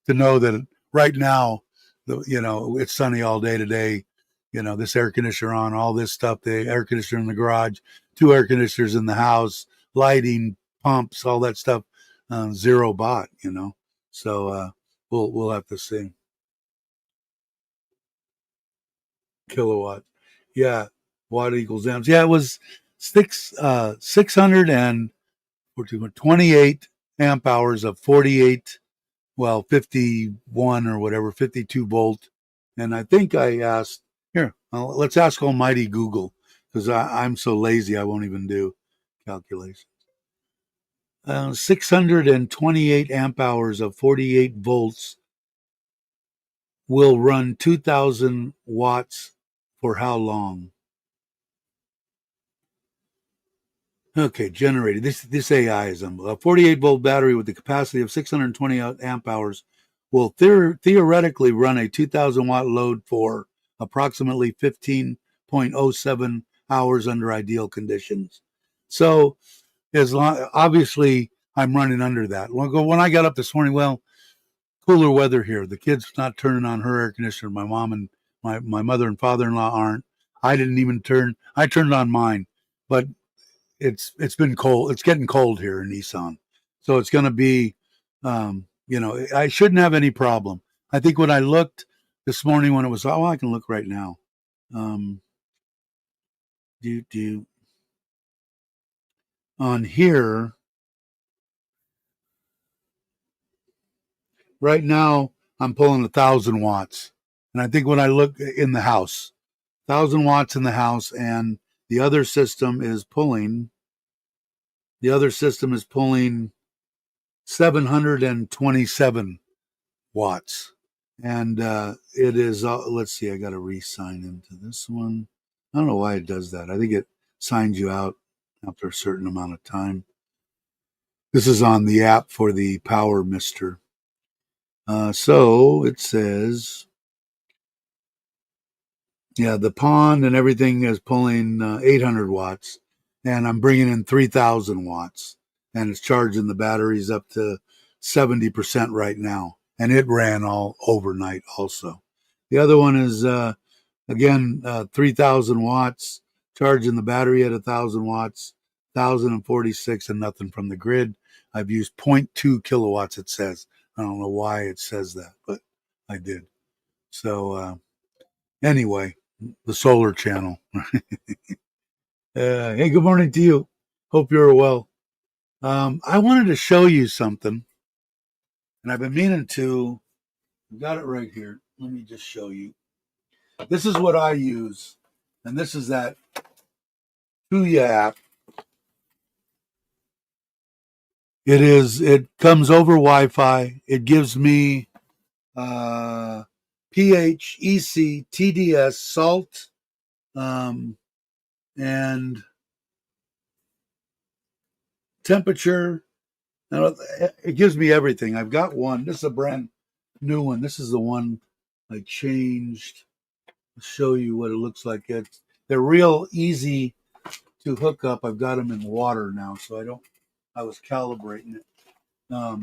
to know that right now, it's sunny all day today. This air conditioner on, all this stuff, the air conditioner in the garage, 2 air conditioners in the house, lighting, pumps, all that stuff, 0 baht, So we'll have to see. Kilowatt. Yeah. Watt equals amps. Yeah, it was 628 amp hours of 48, 51 or whatever, 52 volt. And I think I asked, here, let's ask almighty Google, because I'm so lazy I won't even do calculations. 628 amp hours of 48 volts will run 2,000 watts for how long? Okay, generated. This AI is a 48 volt battery with the capacity of 628 amp hours will theoretically run a 2,000 watt load for approximately 15.07 hours under ideal conditions. So, obviously, I'm running under that. When I got up this morning, cooler weather here. The kid's not turning on her air conditioner. My mom and my mother and father-in-law aren't. I didn't even turn. I turned on mine, but it's been cold. It's getting cold here in Nissan, so it's going to be. I shouldn't have any problem. I think when I looked this morning when it was, I can look right now. On here right now, I'm pulling 1,000 watts, and I think when I look in the house, 1,000 watts in the house, and the other system is pulling. The other system is pulling 727 watts. And it is, let's see, I got to re-sign into this one. I don't know why it does that. I think it signs you out after a certain amount of time. This is on the app for the Power Mister. So it says, yeah, the pond and everything is pulling 800 watts. And I'm bringing in 3,000 watts. And it's charging the batteries up to 70% right now. and it ran all overnight also. The other one is, again, 3,000 watts, charging the battery at 1,000 watts, 1,046 and nothing from the grid. I've used 0.2 kilowatts, it says. I don't know why it says that, but I did. So anyway, the solar channel. Hey, good morning to you. Hope you're well. I wanted to show you something, and I've been meaning to. I've got it right here. Let me just show you. This is what I use, and this is that Tuya app. It comes over Wi-Fi. It gives me pH, EC, TDS, salt, and temperature. It gives me everything. I've got one. This is a brand new one. This is the one I changed. I'll show you what it looks like. They're real easy to hook up. I've got them in water now, so I was calibrating it. I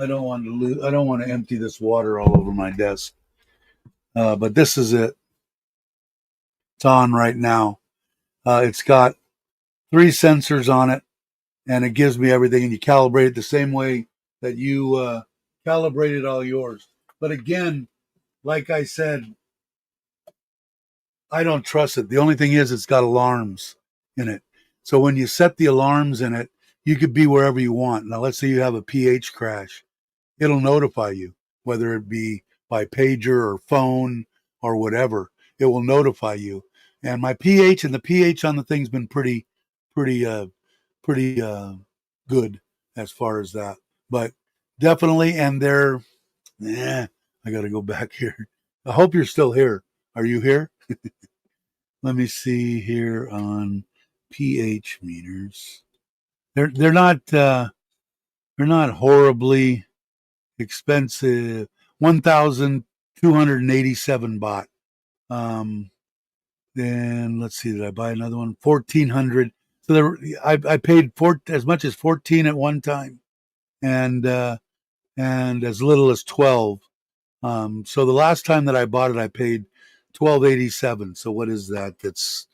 don't want to empty this water all over my desk. But this is it. It's on right now. It's got 3 sensors on it, and it gives me everything. And you calibrate it the same way that you calibrated all yours. But again, like I said, I don't trust it. The only thing is it's got alarms in it. So when you set the alarms in it, you could be wherever you want. Now, let's say you have a pH crash. It'll notify you, whether it be by pager or phone or whatever. It will notify you. And my pH and the pH on the thing's been pretty good as far as that. But definitely, and I got to go back here. I hope you're still here. Are you here? Let me see here on pH meters. They're not horribly expensive. 1,287 baht. Then let's see, did I buy another one? 1,400. So I paid as much as 14 at one time, and as little as 12. So the last time that I bought it, I paid 12.87. So what is that? That's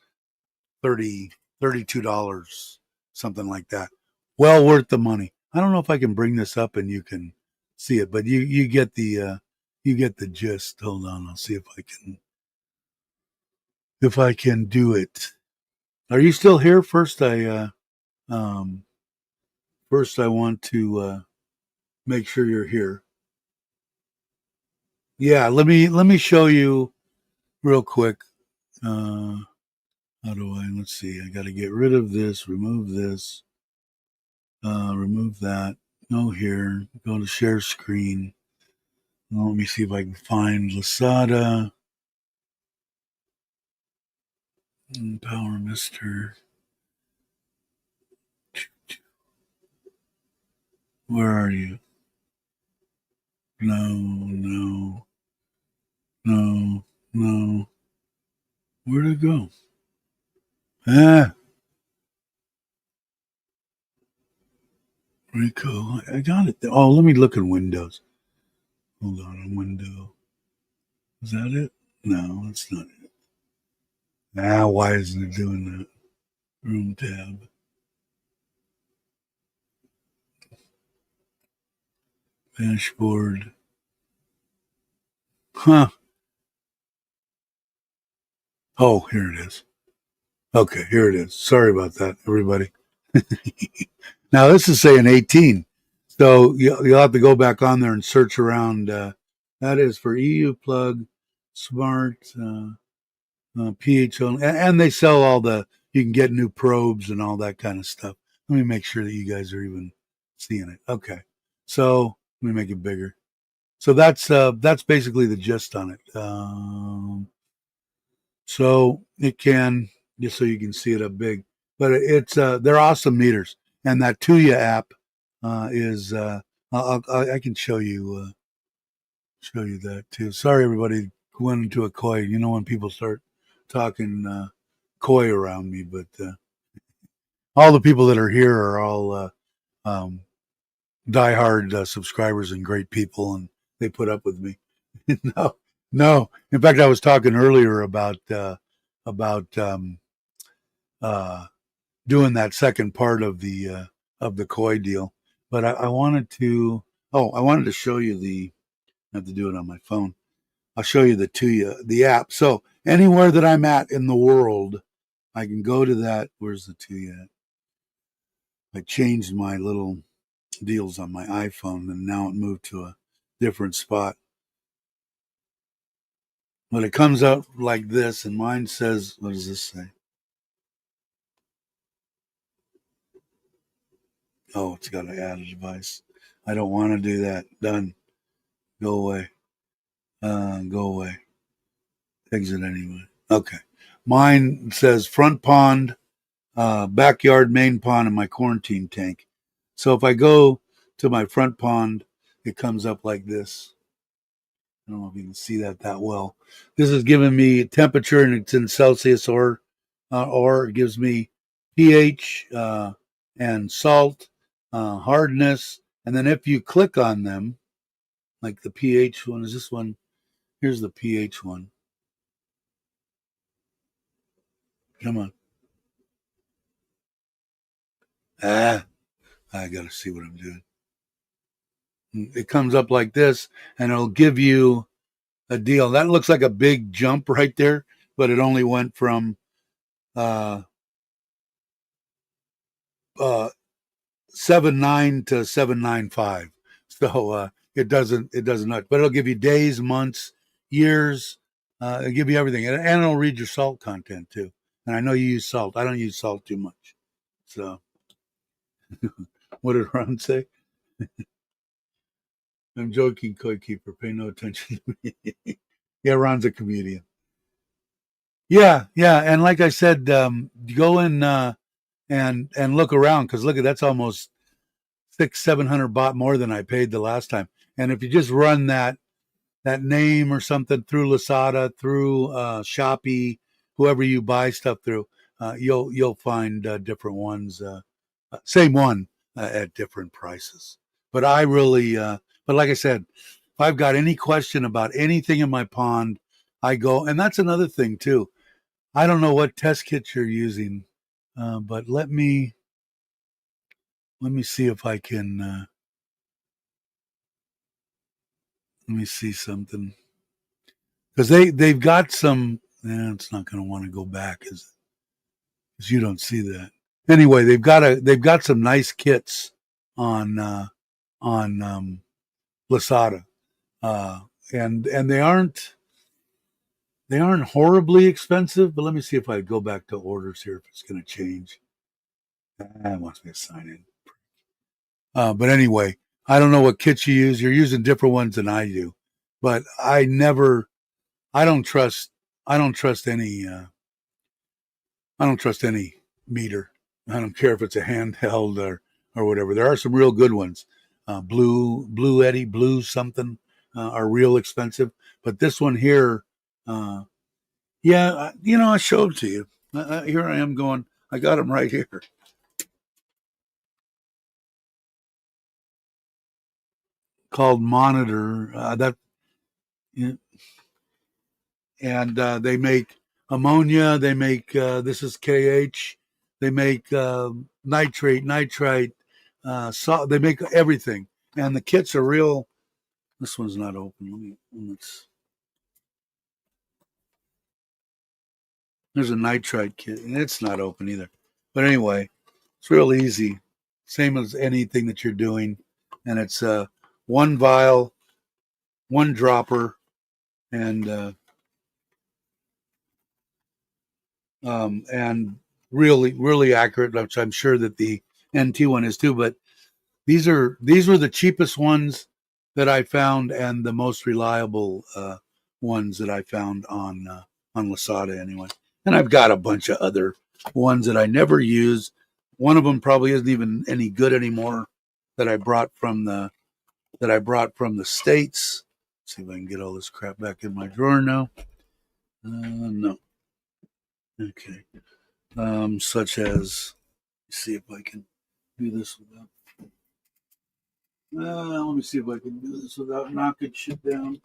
$32, something like that. Well worth the money. I don't know if I can bring this up and you can see it, but you get the gist. Hold on, I'll see if I can do it. Are you still here? First I want to make sure you're here. Yeah, let me show you real quick. How do let's see, I got to get rid of this, remove this, remove that, go here, go to share screen. Well, let me see if I can find Lasada, Power Mister. Where are you? No. Where'd it go? Rico, I got it. Oh, let me look in Windows. Hold on, window. Is that it? No, that's not it. Why isn't it doing that? Room tab. Dashboard. Huh. Oh, here it is. Okay, here it is. Sorry about that, everybody. Now, this is saying 18. So you'll have to go back on there and search around. That is for EU plug, smart, pH only. And they sell you can get new probes and all that kind of stuff. Let me make sure that you guys are even seeing it. Okay. So let me make it bigger. So that's basically the gist on it. So it can, just so you can see it up big, but they're awesome meters. And that Tuya app is I can show you that too. Sorry, everybody went into a koi. You know when people start talking koi around me, but all the people that are here are all diehard subscribers and great people, and they put up with me. No, no. In fact, I was talking earlier about uh, doing that second part of the koi deal, but I wanted to. Oh, I wanted to show you the. I have to do it on my phone. I'll show you the app. So anywhere that I'm at in the world, I can go to that. Where's the Tuya at? I changed my little deals on my iPhone, and now it moved to a different spot. But it comes out like this, and mine says, what does this say? Oh, it's got to add a device. I don't want to do that. Done. Go away. Go away. Exit anyway. Okay. Mine says front pond, backyard, main pond, and my quarantine tank. So if I go to my front pond, it comes up like this. I don't know if you can see that well. This is giving me temperature, and it's in Celsius, or it gives me pH and salt, hardness, and then if you click on them, like the pH one, is this one? Here's the pH one. Come on. I got to see what I'm doing. It comes up like this, and it'll give you a deal. That looks like a big jump right there, but it only went from uh, 7.9 to 7.95. So it doesn't much, but it'll give you days, months, years. It'll give you everything, and it'll read your salt content too. And I know you use salt. I don't use salt too much. So what did Ron say? I'm joking, Koi Keeper. Pay no attention to me. Yeah, Ron's a comedian. Yeah, yeah, and like I said, go in and look around, because look at that's almost 600-700 baht more than I paid the last time. And if you just run that name or something through Lazada, through Shopee, whoever you buy stuff through, you'll find different ones, same one at different prices. But I really, but like I said, if I've got any question about anything in my pond, I go, and that's another thing too. I don't know what test kits you're using, but let me see if I can. Let me see something, because they've got some. It's not going to want to go back, is it? Because you don't see that. Anyway, they've got some nice kits on Lazada, uh, and they aren't horribly expensive. But let me see if I go back to orders here, if it's going to change. It wants me to sign in. But anyway, I don't know what kits you use. You're using different ones than I do, but I don't trust, I don't trust any, I don't trust any meter. I don't care if it's a handheld or whatever. There are some real good ones. Blue Eddy, Blue something, are real expensive. But this one here, yeah, I showed it to you. Here I am going, I got them right here. Called Monitor. And they make ammonia. They make this is KH. They make nitrate, nitrite. Salt. They make everything, and the kits are real. This one's not open. There's a nitrite kit, and it's not open either. But anyway, it's real easy, same as anything that you're doing, and it's one vial, one dropper, and really, really accurate, which I'm sure that the NT one is too. But these were the cheapest ones that I found, and the most reliable ones that I found on Lazada anyway. And I've got a bunch of other ones that I never use. One of them probably isn't even any good anymore, that I brought from the States. Let's see if I can get all this crap back in my drawer now. No. Okay. Such as, see if I can do this without. Let me see if I can do this without knocking shit down.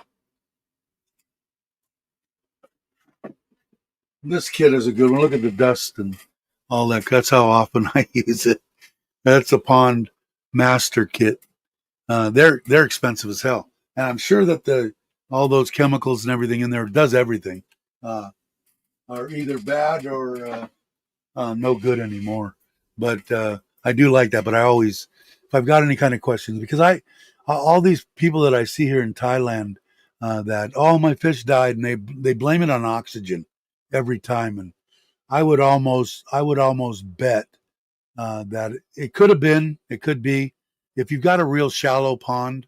This kit is a good one. Look at the dust and all that. That's how often I use it. That's a Pond Master Kit. They're expensive as hell, and I'm sure that the all those chemicals and everything in there does everything uh, are either bad or no good anymore. But I do like that. But I always, if I've got any kind of questions, because all these people that I see here in Thailand, that my fish died, and they blame it on oxygen every time, and I would almost bet that it could have been, it could be. If you've got a real shallow pond,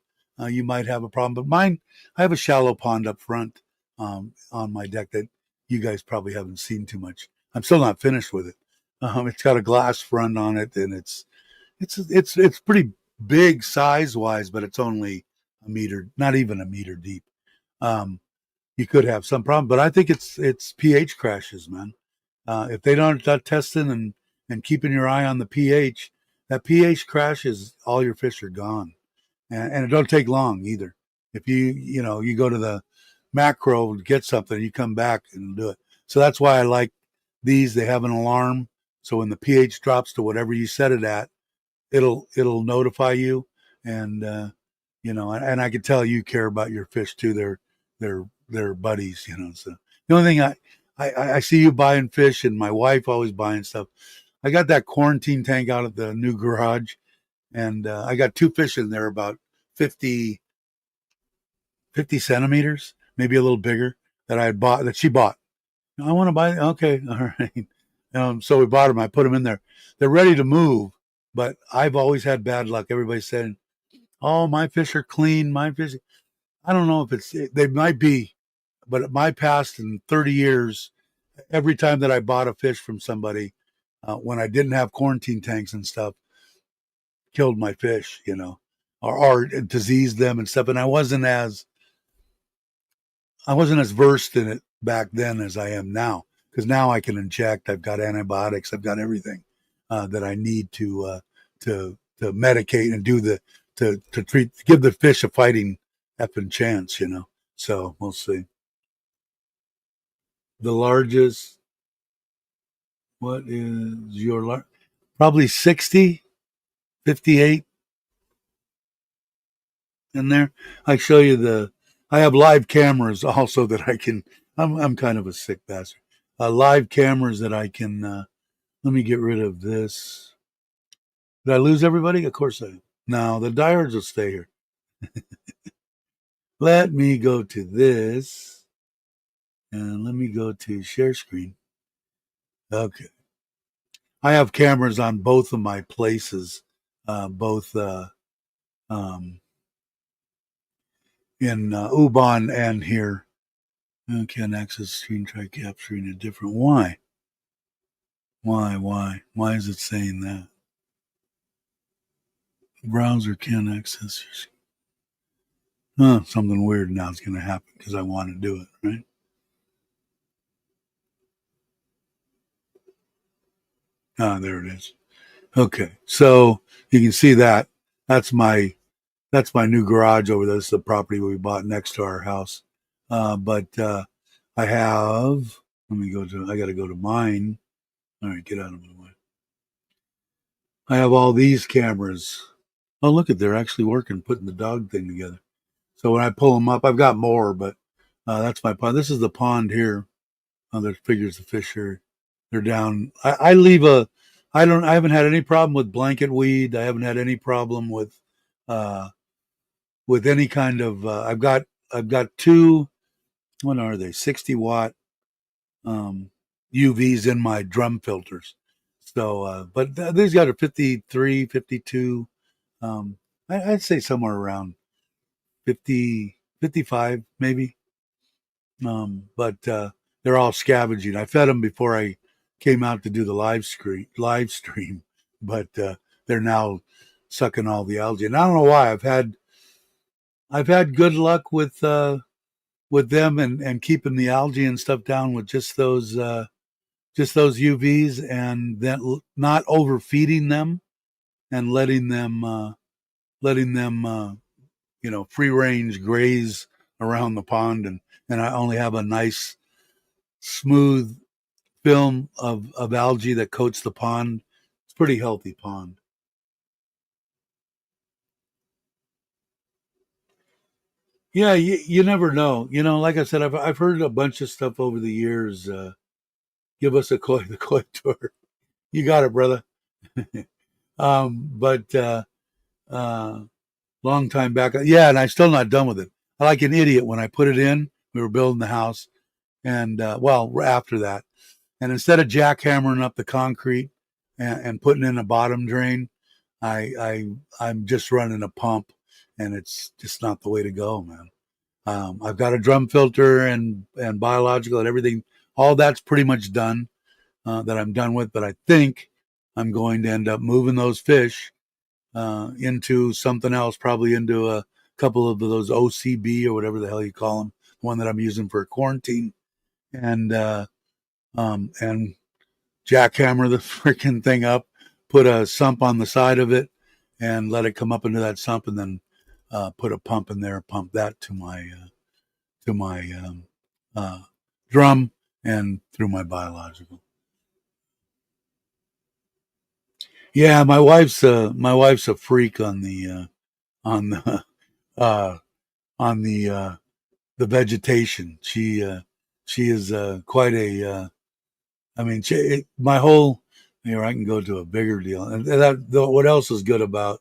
you might have a problem. But mine, I have a shallow pond up front on my deck that you guys probably haven't seen too much. I'm still not finished with it. It's got a glass front on it, and it's pretty big size wise, but it's only a meter, not even a meter deep. Um, you could have some problem, but I think it's pH crashes, man. If they don't start testing and keeping your eye on the pH, that pH crashes, all your fish are gone, and it don't take long either. If you go to the macro to get something, you come back and do it. So that's why I like these. They have an alarm, so when the pH drops to whatever you set it at, it'll notify you, and and I can tell you care about your fish too. They're buddies, So the only thing I see you buying fish, and my wife always buying stuff. I got that quarantine tank out at the new garage, and I got two fish in there about 50 centimeters, maybe a little bigger, that she bought. I want to buy. Okay, all right. So we bought them. I put them in there. They're ready to move, but I've always had bad luck. Everybody's saying, "Oh, my fish are clean. My fish." I don't know if they might be, but my past in 30 years, every time that I bought a fish from somebody, when I didn't have quarantine tanks and stuff, killed my fish, or diseased them and stuff. And I wasn't as versed in it back then as I am now, because now I can inject. I've got antibiotics. I've got everything that I need to medicate and do to treat, give the fish a fighting effing chance. So we'll see. The largest, what is your probably 60, 58 in there. I show you I have live cameras also that I'm kind of a sick bastard. Live cameras that I can, let me get rid of this. Did I lose everybody? Of course I did. No, the diehards will stay here. Let me go to this, and let me go to share screen. Okay. I have cameras on both of my places, both um, in Ubon and here. I can't access screen, try capturing a different. Why? Why is it saying that? The browser can't access your screen. Something weird now is going to happen because I want to do it, right? There it is. Okay, so you can see that. That's my new garage over there. This is the property we bought next to our house. But I have. I got to go to mine. All right, get out of my way. I have all these cameras. Oh, look at, they're actually working, putting the dog thing together. So when I pull them up, I've got more, but that's my pond. This is the pond here. There's figures of fish here. They're down. I leave I haven't had any problem with blanket weed. I haven't had any problem uh, with any kind of, I've got two, what are they? 60-watt UVs in my drum filters. So, but these guys are 53, 52. I'd say somewhere around 50, 55 maybe. But they're all scavenging. I fed them before I came out to do the live stream, but they're now sucking all the algae. And I don't know why. I've had good luck with them and keeping the algae and stuff down with just those UVs, and then not overfeeding them and letting them letting them, free range graze around the pond, and I only have a nice smooth film of algae that coats the pond. It's a pretty healthy pond. Yeah, you never know. Like I said, I've heard a bunch of stuff over the years. Give us the koi tour. You got it, brother. But long time back, yeah, and I'm still not done with it. I like an idiot when I put it in. We were building the house, and after that, and instead of jackhammering up the concrete and putting in a bottom drain, I'm just running a pump, and it's just not the way to go, man. I've got a drum filter and biological and everything. All that's pretty much done that I'm done with. But I think I'm going to end up moving those fish into something else, probably into a couple of those OCB or whatever the hell you call them, the one that I'm using for quarantine, and jackhammer the freaking thing up, put a sump on the side of it, and let it come up into that sump, and then put a pump in there, pump that to my drum and through my biological. Yeah, my wife's a freak on the on the on the vegetation. She is quite a. I mean, my whole. Here, I can go to a bigger deal, and what else is good about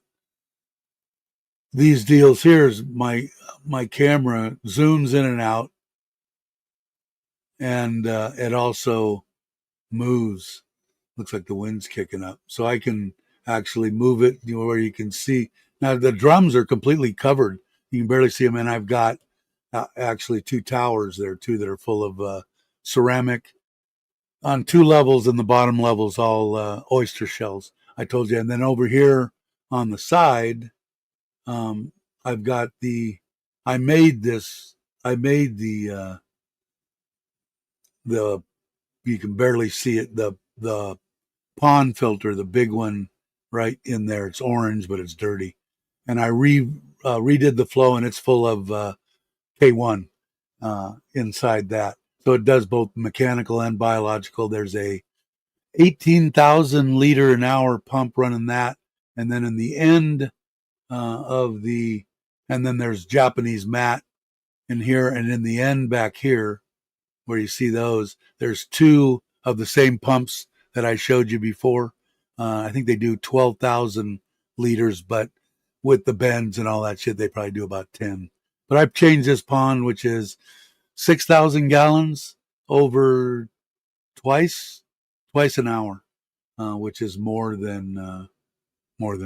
these deals here is my camera zooms in and out, and it also moves. Looks like the wind's kicking up, so I can actually move it where you can see. Now the drums are completely covered; you can barely see them, and I've got actually two towers there too that are full of ceramic on two levels, and the bottom level's all oyster shells. I told you, and then over here on the side, I've got the. I made this. I made the. You can barely see it. The pond filter, the big one, right in there. It's orange, but it's dirty, and I redid the flow, and it's full of K1 inside that. So it does both mechanical and biological. There's a 18,000 liter an hour pump running that, and then in the end and then there's Japanese mat in here, and in the end back here, where you see those, there's two of the same pumps that I showed you before. I think they do 12,000 liters, but with the bends and all that shit, they probably do about 10. But I've changed this pond, which is 6,000 gallons over twice an hour, which is more than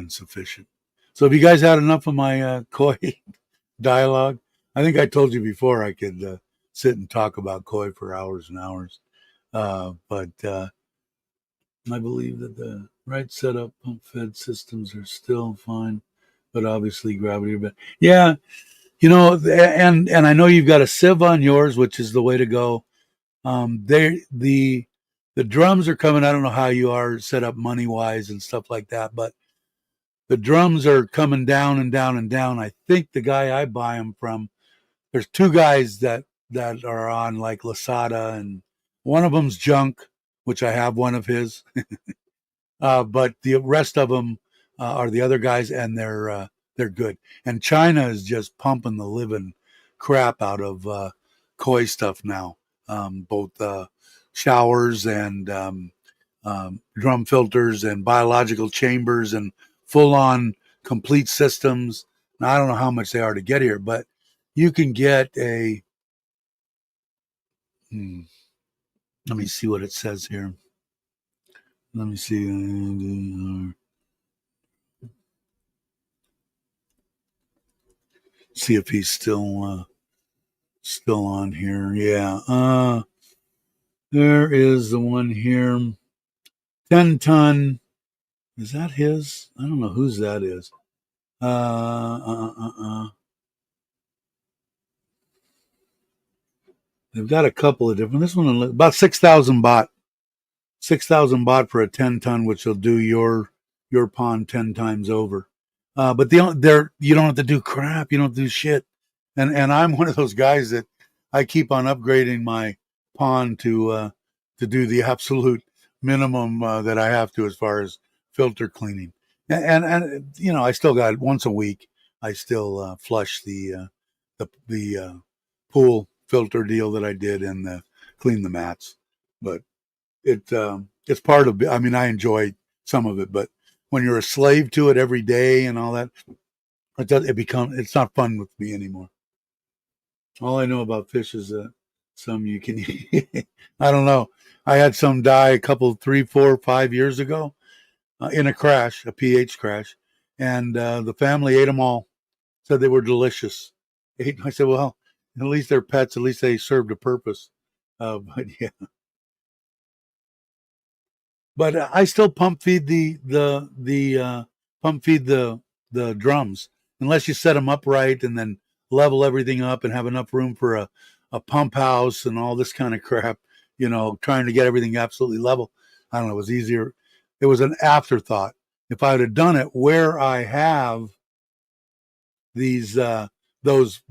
sufficient. So if you guys had enough of my koi dialogue, I think I told you before I could sit and talk about koi for hours and hours. But I believe that the right setup pump fed systems are still fine, but obviously gravity. But yeah, and I know you've got a sieve on yours, which is the way to go. The drums are coming. I don't know how you are set up money wise and stuff like that, but the drums are coming down and down and down. I think the guy I buy them from, there's two guys that are on like Lasada, and one of them's junk, which I have one of his, but the rest of them are the other guys, and they're good. And China is just pumping the living crap out of koi stuff now, both showers and drum filters and biological chambers and full-on complete systems. Now, I don't know how much they are to get here, but you can get a. Let me see what it says here. Let me see. See if he's still on here. Yeah. There is the one here. 10-ton. Is that his? I don't know whose that is. They've got a couple of different. This one about 6,000 baht. 6,000 baht for a 10-ton, which will do your pond 10 times over. But you don't have to do crap. You don't do shit. And I'm one of those guys that I keep on upgrading my pond to do the absolute minimum that I have to as far as filter cleaning. And you know, I still got once a week. I still flush the pool filter deal that I did and clean the mats. But it's part of. I mean, I enjoy some of it, but when you're a slave to it every day and all that, it's not fun with me anymore. All I know about fish is that some you can eat. I don't know. I had some die a couple, 3, 4, 5 years ago in a crash, a pH crash, and the family ate them all. Said they were delicious. I said, well, at least they're pets. At least they served a purpose. But yeah, but I still pump feed the drums unless you set them up right and then level everything up and have enough room for a pump house and all this kind of crap. You know, trying to get everything absolutely level. I don't know. It was easier. It was an afterthought. If I would have done it where I have these those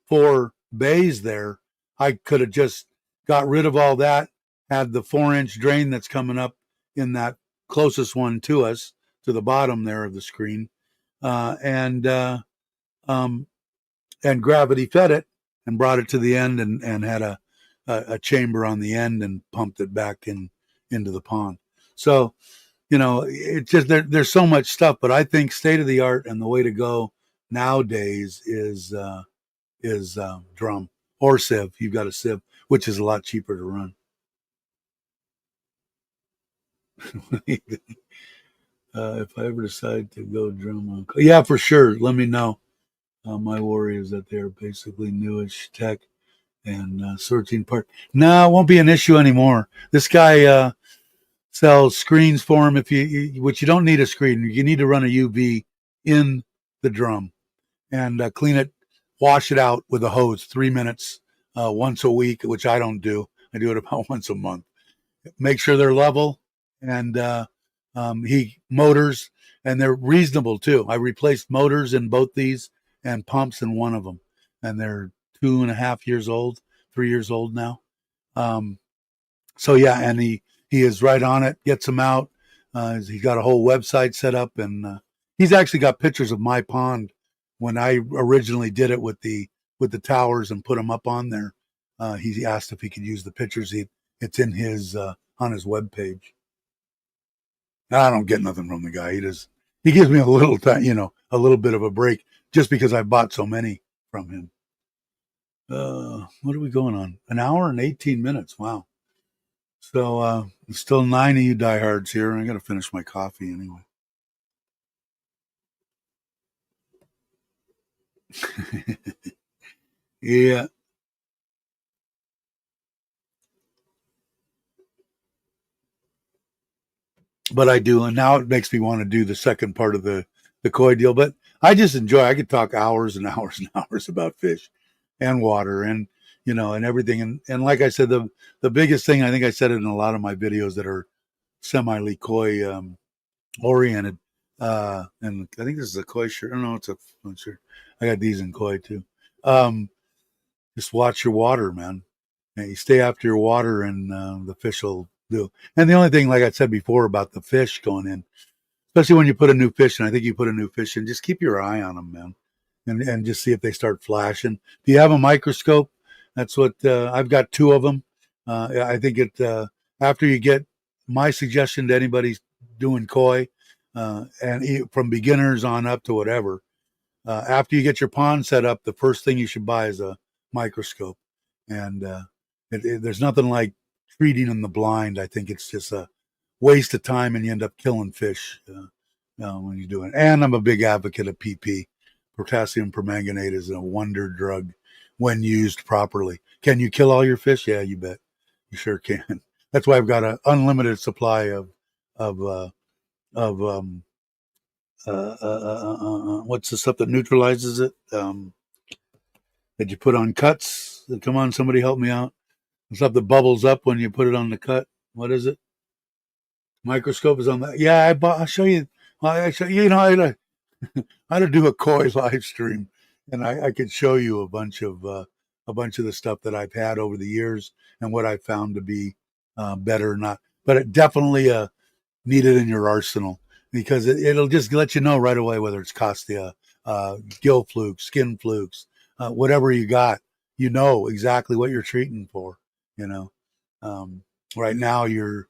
4 bays there, I could have just got rid of all that, had the 4-inch drain that's coming up in that closest one to us, to the bottom there of the screen, uh, and uh, um, and gravity fed it and brought it to the end and had a chamber on the end and pumped it back into the pond. So, you know, it's just there's so much stuff, but I think state of the art and the way to go nowadays is drum or sieve. You've got a sieve, which is a lot cheaper to run. If I ever decide to go drum on, yeah, for sure. Let me know. My worry is that they're basically newish tech and searching part. No, it won't be an issue anymore. This guy sells screens for him. Which you don't need a screen. You need to run a UV in the drum and clean it, wash it out with a hose, 3 minutes once a week, which I don't do. I do it about once a month. Make sure they're level, and he motors, and they're reasonable too. I replaced motors in both these and pumps in one of them, and they're 2.5 years old, 3 years old now. Um, so yeah, and he is right on it, gets them out. He's got a whole website set up, and he's actually got pictures of my pond when I originally did it with the towers and put them up on there. He asked if he could use the pictures. It's in his on his webpage. I don't get nothing from the guy. He gives me a little time, a little bit of a break just because I bought so many from him. What are we going on? An hour and 18 minutes. Wow. So still 9 of you diehards here. I got to finish my coffee anyway. Yeah. But I do, and now it makes me want to do the second part of the koi deal. But I just enjoy. I could talk hours and hours and hours about fish, and water, and and everything. And like I said, the biggest thing, I think I said it in a lot of my videos that are semi koi oriented. And I think this is a koi shirt. I don't know, it's a shirt. I got these in koi too. Just watch your water, man. And you stay after your water, and the fish will do. And the only thing, like I said before, about the fish going in, especially when you put a new fish in, I think you put a new fish in, just keep your eye on them, man, and just see if they start flashing. If you have a microscope, that's what I've got 2 of them. I think after you get my suggestion to anybody doing koi, and from beginners on up to whatever, after you get your pond set up, the first thing you should buy is a microscope. And there's nothing like treating in the blind. I think it's just a waste of time, and you end up killing fish when you do it. And I'm a big advocate of PP. Potassium permanganate is a wonder drug when used properly. Can you kill all your fish? Yeah, you bet. You sure can. That's why I've got an unlimited supply of what's the stuff that neutralizes it? That you put on cuts. Come on, somebody help me out. The stuff that bubbles up when you put it on the cut. What is it? Microscope is on that. Yeah, I'll show you. Well, I show you. I ought to do a koi live stream, and I could show you a bunch of the stuff that I've had over the years and what I found to be better or not. But it definitely need it in your arsenal because it'll just let you know right away whether it's costia, gill flukes, skin flukes, whatever you got. You know exactly what you're treating for. You know, right now you're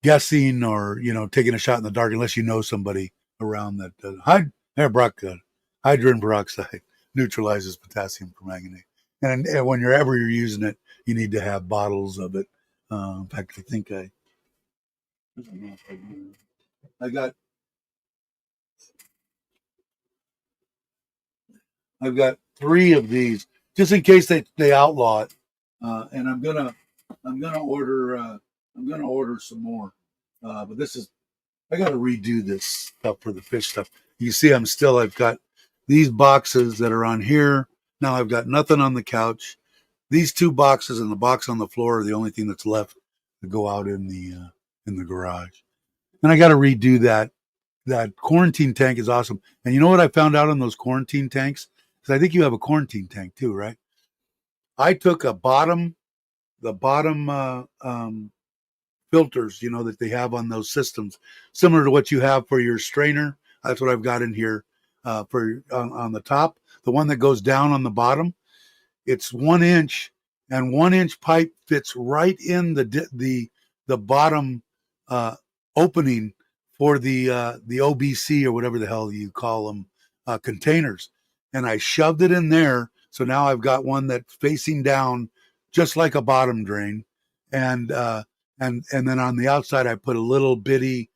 guessing or taking a shot in the dark unless you know somebody around that hydrogen peroxide neutralizes potassium permanganate. And whenever you're using it, you need to have bottles of it. In fact, I think I got I've got 3 of these just in case they outlaw it, and I'm gonna order some more. But this is I got to redo this stuff for the fish stuff. You see, I've got these boxes that are on here. Now I've got nothing on the couch. These 2 boxes and the box on the floor are the only thing that's left to go out in the garage. And I got to redo that. That quarantine tank is awesome. And you know what I found out on those quarantine tanks? Because I think you have a quarantine tank too, right? I took the bottom filters, that they have on those systems, similar to what you have for your strainer. That's what I've got in here for on the top. The one that goes down on the bottom, it's 1 inch, and 1 inch pipe fits right in the bottom opening for the OBC or whatever the hell you call them containers. And I shoved it in there, so now I've got one that's facing down, just like a bottom drain, and then on the outside I put a little bitty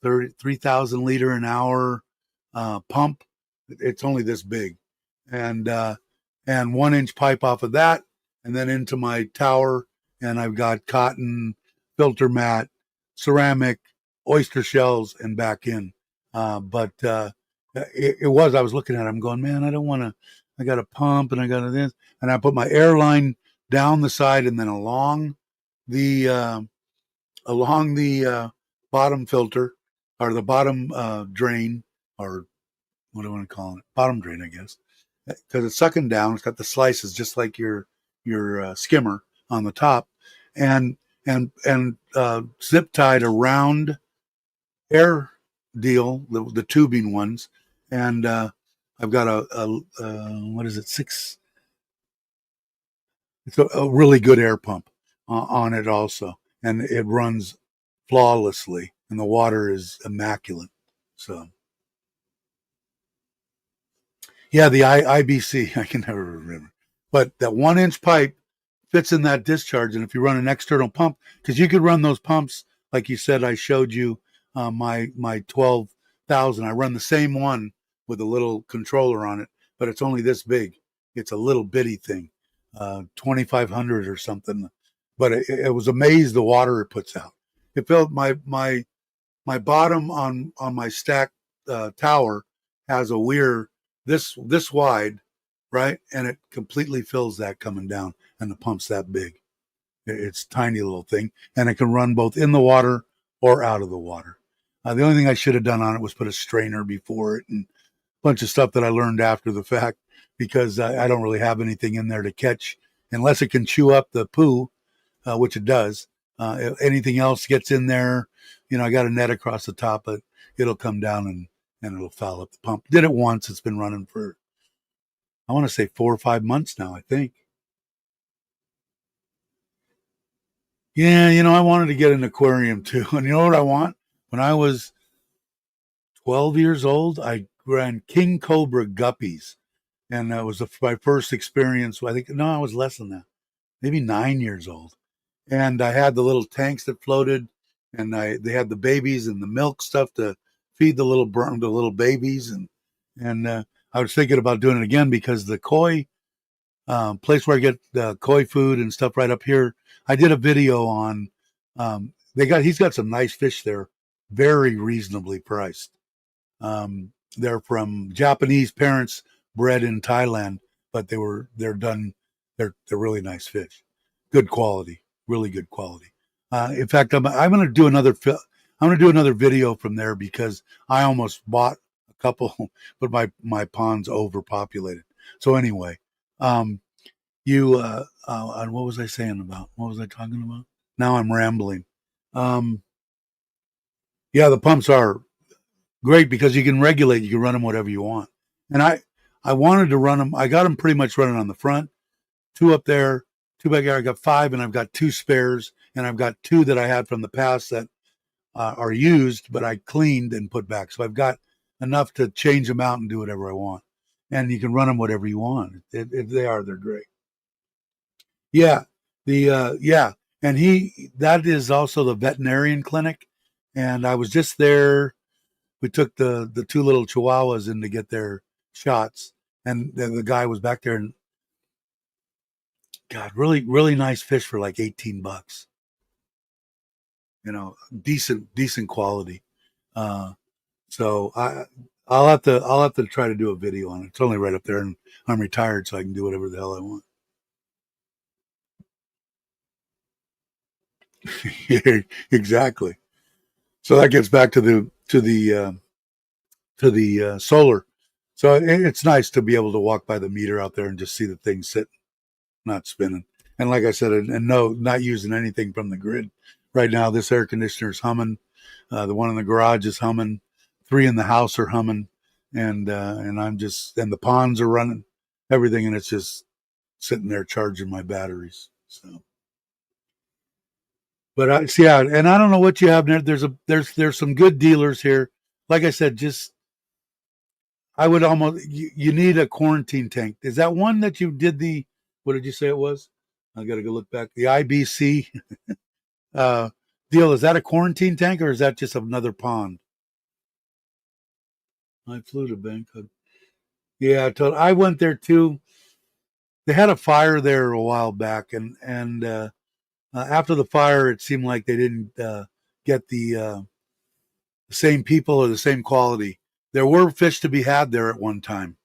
3,000 liter an hour pump. It's only this big, and 1 inch pipe off of that, and then into my tower. And I've got cotton, filter mat, ceramic, oyster shells, and back in. But I was looking at it, I'm going, man, I don't want to. I got a pump and I got this, and I put my air line down the side and then along the bottom filter or the bottom drain, or what do I want to call it? Bottom drain, I guess, because it's sucking down. It's got the slices just like your skimmer on the top, and zip tied around air deal, the tubing ones, and I've got a what is it, 6? It's a really good air pump on it also, and it runs flawlessly, and the water is immaculate. So, yeah, the IBC, I can never remember, but that 1 inch pipe fits in that discharge, and if you run an external pump, because you could run those pumps like you said, I showed you my 12,000. I run the same one with a little controller on it, but it's only this big. It's a little bitty thing. 2,500 or something, but it was amazed the water it puts out. It filled my bottom on my stack tower has a weir this wide, right, and it completely fills that coming down, and the pump's that big. It's a tiny little thing, and it can run both in the water or out of the water. The only thing I should have done on it was put a strainer before it and a bunch of stuff that I learned after the fact, because I don't really have anything in there to catch unless it can chew up the poo, which it does. If anything else gets in there, I got a net across the top, but it'll come down and it'll foul up the pump. Did it once. It's been running for, I want to say 4 or 5 months now, I think. Yeah, I wanted to get an aquarium too. And you know what I want? When I was 12 years old, I ran king cobra guppies. And that was my first experience. I think, no, I was less than that, maybe 9 years old. And I had the little tanks that floated, and they had the babies and the milk stuff to feed the little babies. And I was thinking about doing it again because the koi place where I get the koi food and stuff right up here, I did a video on. He's got some nice fish there, very reasonably priced. They're from Japanese parents, bred in Thailand, but they're really nice fish, good quality, really good quality. In fact, I'm going to do another video from there because I almost bought a couple, but my pond's overpopulated. So anyway, you and what was I saying about? What was I talking about? Now I'm rambling. Um, yeah, the pumps are great because you can regulate. You can run them whatever you want. And I wanted to run them. I got them pretty much running on the front, two up there, two back there. I got five, and I've got two spares, and I've got two that I had from the past that are used, but I cleaned and put back. So I've got enough to change them out and do whatever I want. And you can run them whatever you want. They're great. Yeah, yeah, and that is also the veterinarian clinic, and I was just there. We took the two little chihuahuas in to get their shots, and the guy was back there, and God, really nice fish for like $18. Decent quality. Uh, so I'll have to try to do a video on it. It's only right up there, and I'm retired, so I can do whatever the hell I want. Exactly. So that gets back to the solar. So it's nice to be able to walk by the meter out there and just see the thing sitting, not spinning. And like I said, and no, not using anything from the grid. Right now, this air conditioner is humming. The one in the garage is humming. Three in the house are humming, and and the ponds are running, everything, and it's just sitting there charging my batteries. So, but I see, yeah, and I don't know what you have there. There's some good dealers here. Like I said, just I would almost you need a quarantine tank. Is that one that you did the? What did you say it was? I got to go look back. The IBC uh, deal. Is that a quarantine tank or is that just another pond? I flew to Bangkok. Yeah, I went there too. They had a fire there a while back, and after the fire, it seemed like they didn't get the same people or the same quality. There were fish to be had there at one time.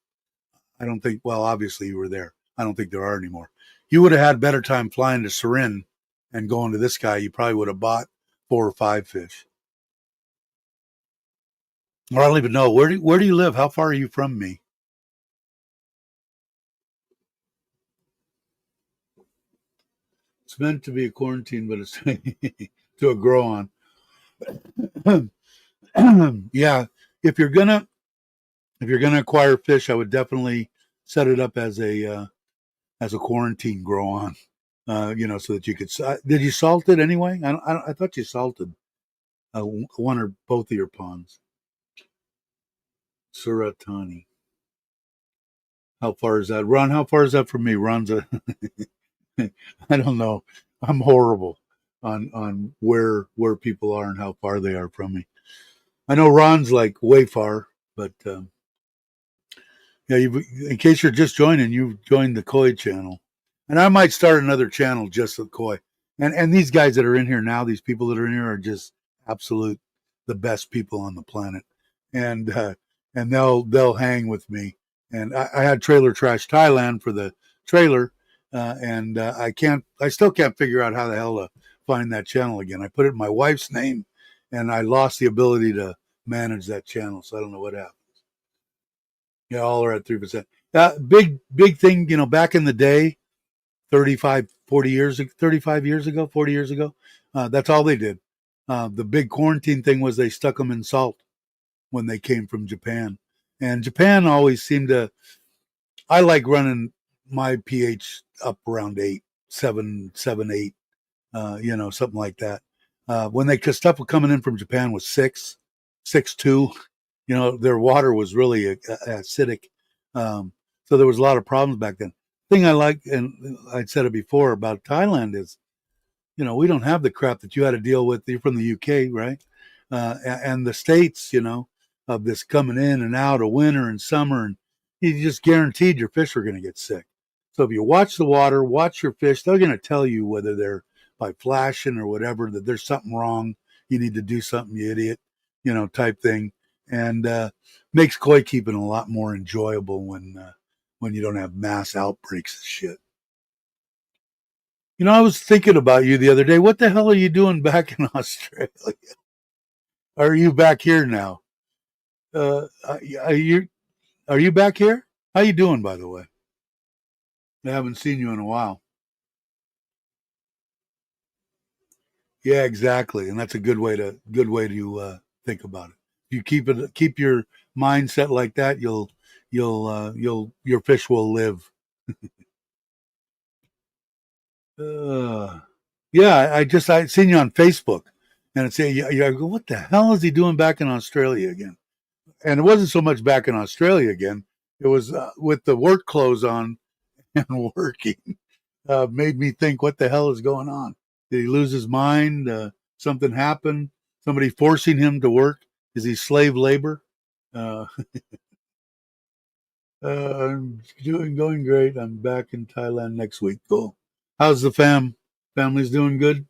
I don't think. Well, obviously you were there. I don't think there are anymore. You would have had better time flying to Surin and going to this guy. You probably would have bought 4 or 5 fish. Or I don't even know where do you live? How far are you from me? It's meant to be a quarantine, but it's to a grow on. Yeah, if you're gonna acquire fish, I would definitely set it up as a quarantine grow on. So that you could. Did you salt it anyway? I thought you salted one or both of your ponds. Suratani. How far is that, Ron? How far is that from me? Ron's a. I don't know. I'm horrible on where people are and how far they are from me. I know Ron's like way far, but yeah. In case you're just joining, you've joined the Koi channel, and I might start another channel just with Koi. And these guys that are in here now, these people that are in here are just absolute the best people on the planet, and they'll hang with me. And I had Trailer Trash Thailand for the trailer, and I still can't figure out how the hell to find that channel again. I put it in my wife's name, and I lost the ability to manage that channel, so I don't know what happened. Yeah, all are at 3%. Big thing, back in the day, 35 years ago, 40 years ago, that's all they did. The big quarantine thing was they stuck them in salt when they came from Japan. And Japan always seemed to, I like running my pH up around 8, 7, 7, 8, something like that. Cause stuff was coming in from Japan was 6, 6.2, their water was really acidic. So there was a lot of problems back then. Thing I like, and I'd said it before about Thailand is, we don't have the crap that you had to deal with. You're from the UK, right? And the States, of this coming in and out of winter and summer, and you just guaranteed your fish are going to get sick. So if you watch the water, watch your fish, they're going to tell you whether they're by flashing or whatever, that there's something wrong. You need to do something, you idiot, type thing. And makes koi keeping a lot more enjoyable when you don't have mass outbreaks of shit. I was thinking about you the other day. What the hell are you doing back in Australia? Or are you back here now? Are you back here? How you doing, by the way? I haven't seen you in a while. Yeah, exactly, and that's a good way to think about it. If you keep your mindset like that, you'll your fish will live. Uh, yeah, I seen you on Facebook, and it's I go, what the hell is he doing back in Australia again? And it wasn't so much back in Australia again. It was with the work clothes on and working. Made me think, what the hell is going on? Did he lose his mind? Something happened? Somebody forcing him to work? Is he slave labor? Uh, I'm going great. I'm back in Thailand next week. Cool. How's the family's doing good?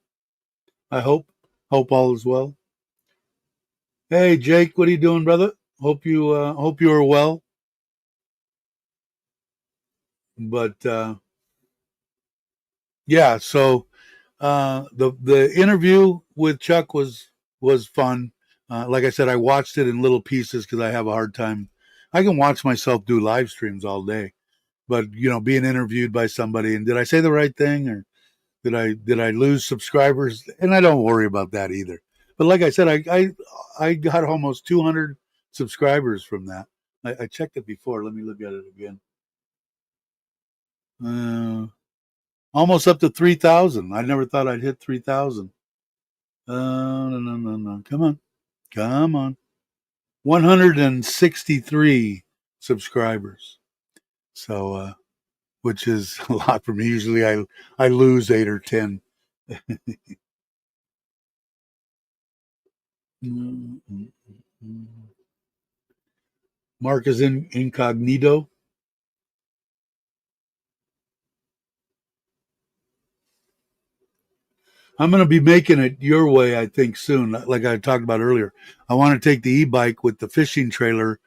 I hope all is well. Hey Jake, what are you doing, brother? Hope you are well. But yeah, so the interview with Chuck was fun. Like I said, I watched it in little pieces because I have a hard time. I can watch myself do live streams all day, but being interviewed by somebody, and did I say the right thing, or did I lose subscribers? And I don't worry about that either. But like I said, I got almost 200 subscribers from that. I checked it before. Let me look at it again. Uh, Almost up to 3,000. I never thought I'd hit 3,000. No, no, no, no. Come on. 163 subscribers. So, which is a lot for me. Usually I lose 8 or 10. Mark is in incognito. I'm going to be making it your way, I think, soon. Like I talked about earlier, I want to take the e-bike with the fishing trailer,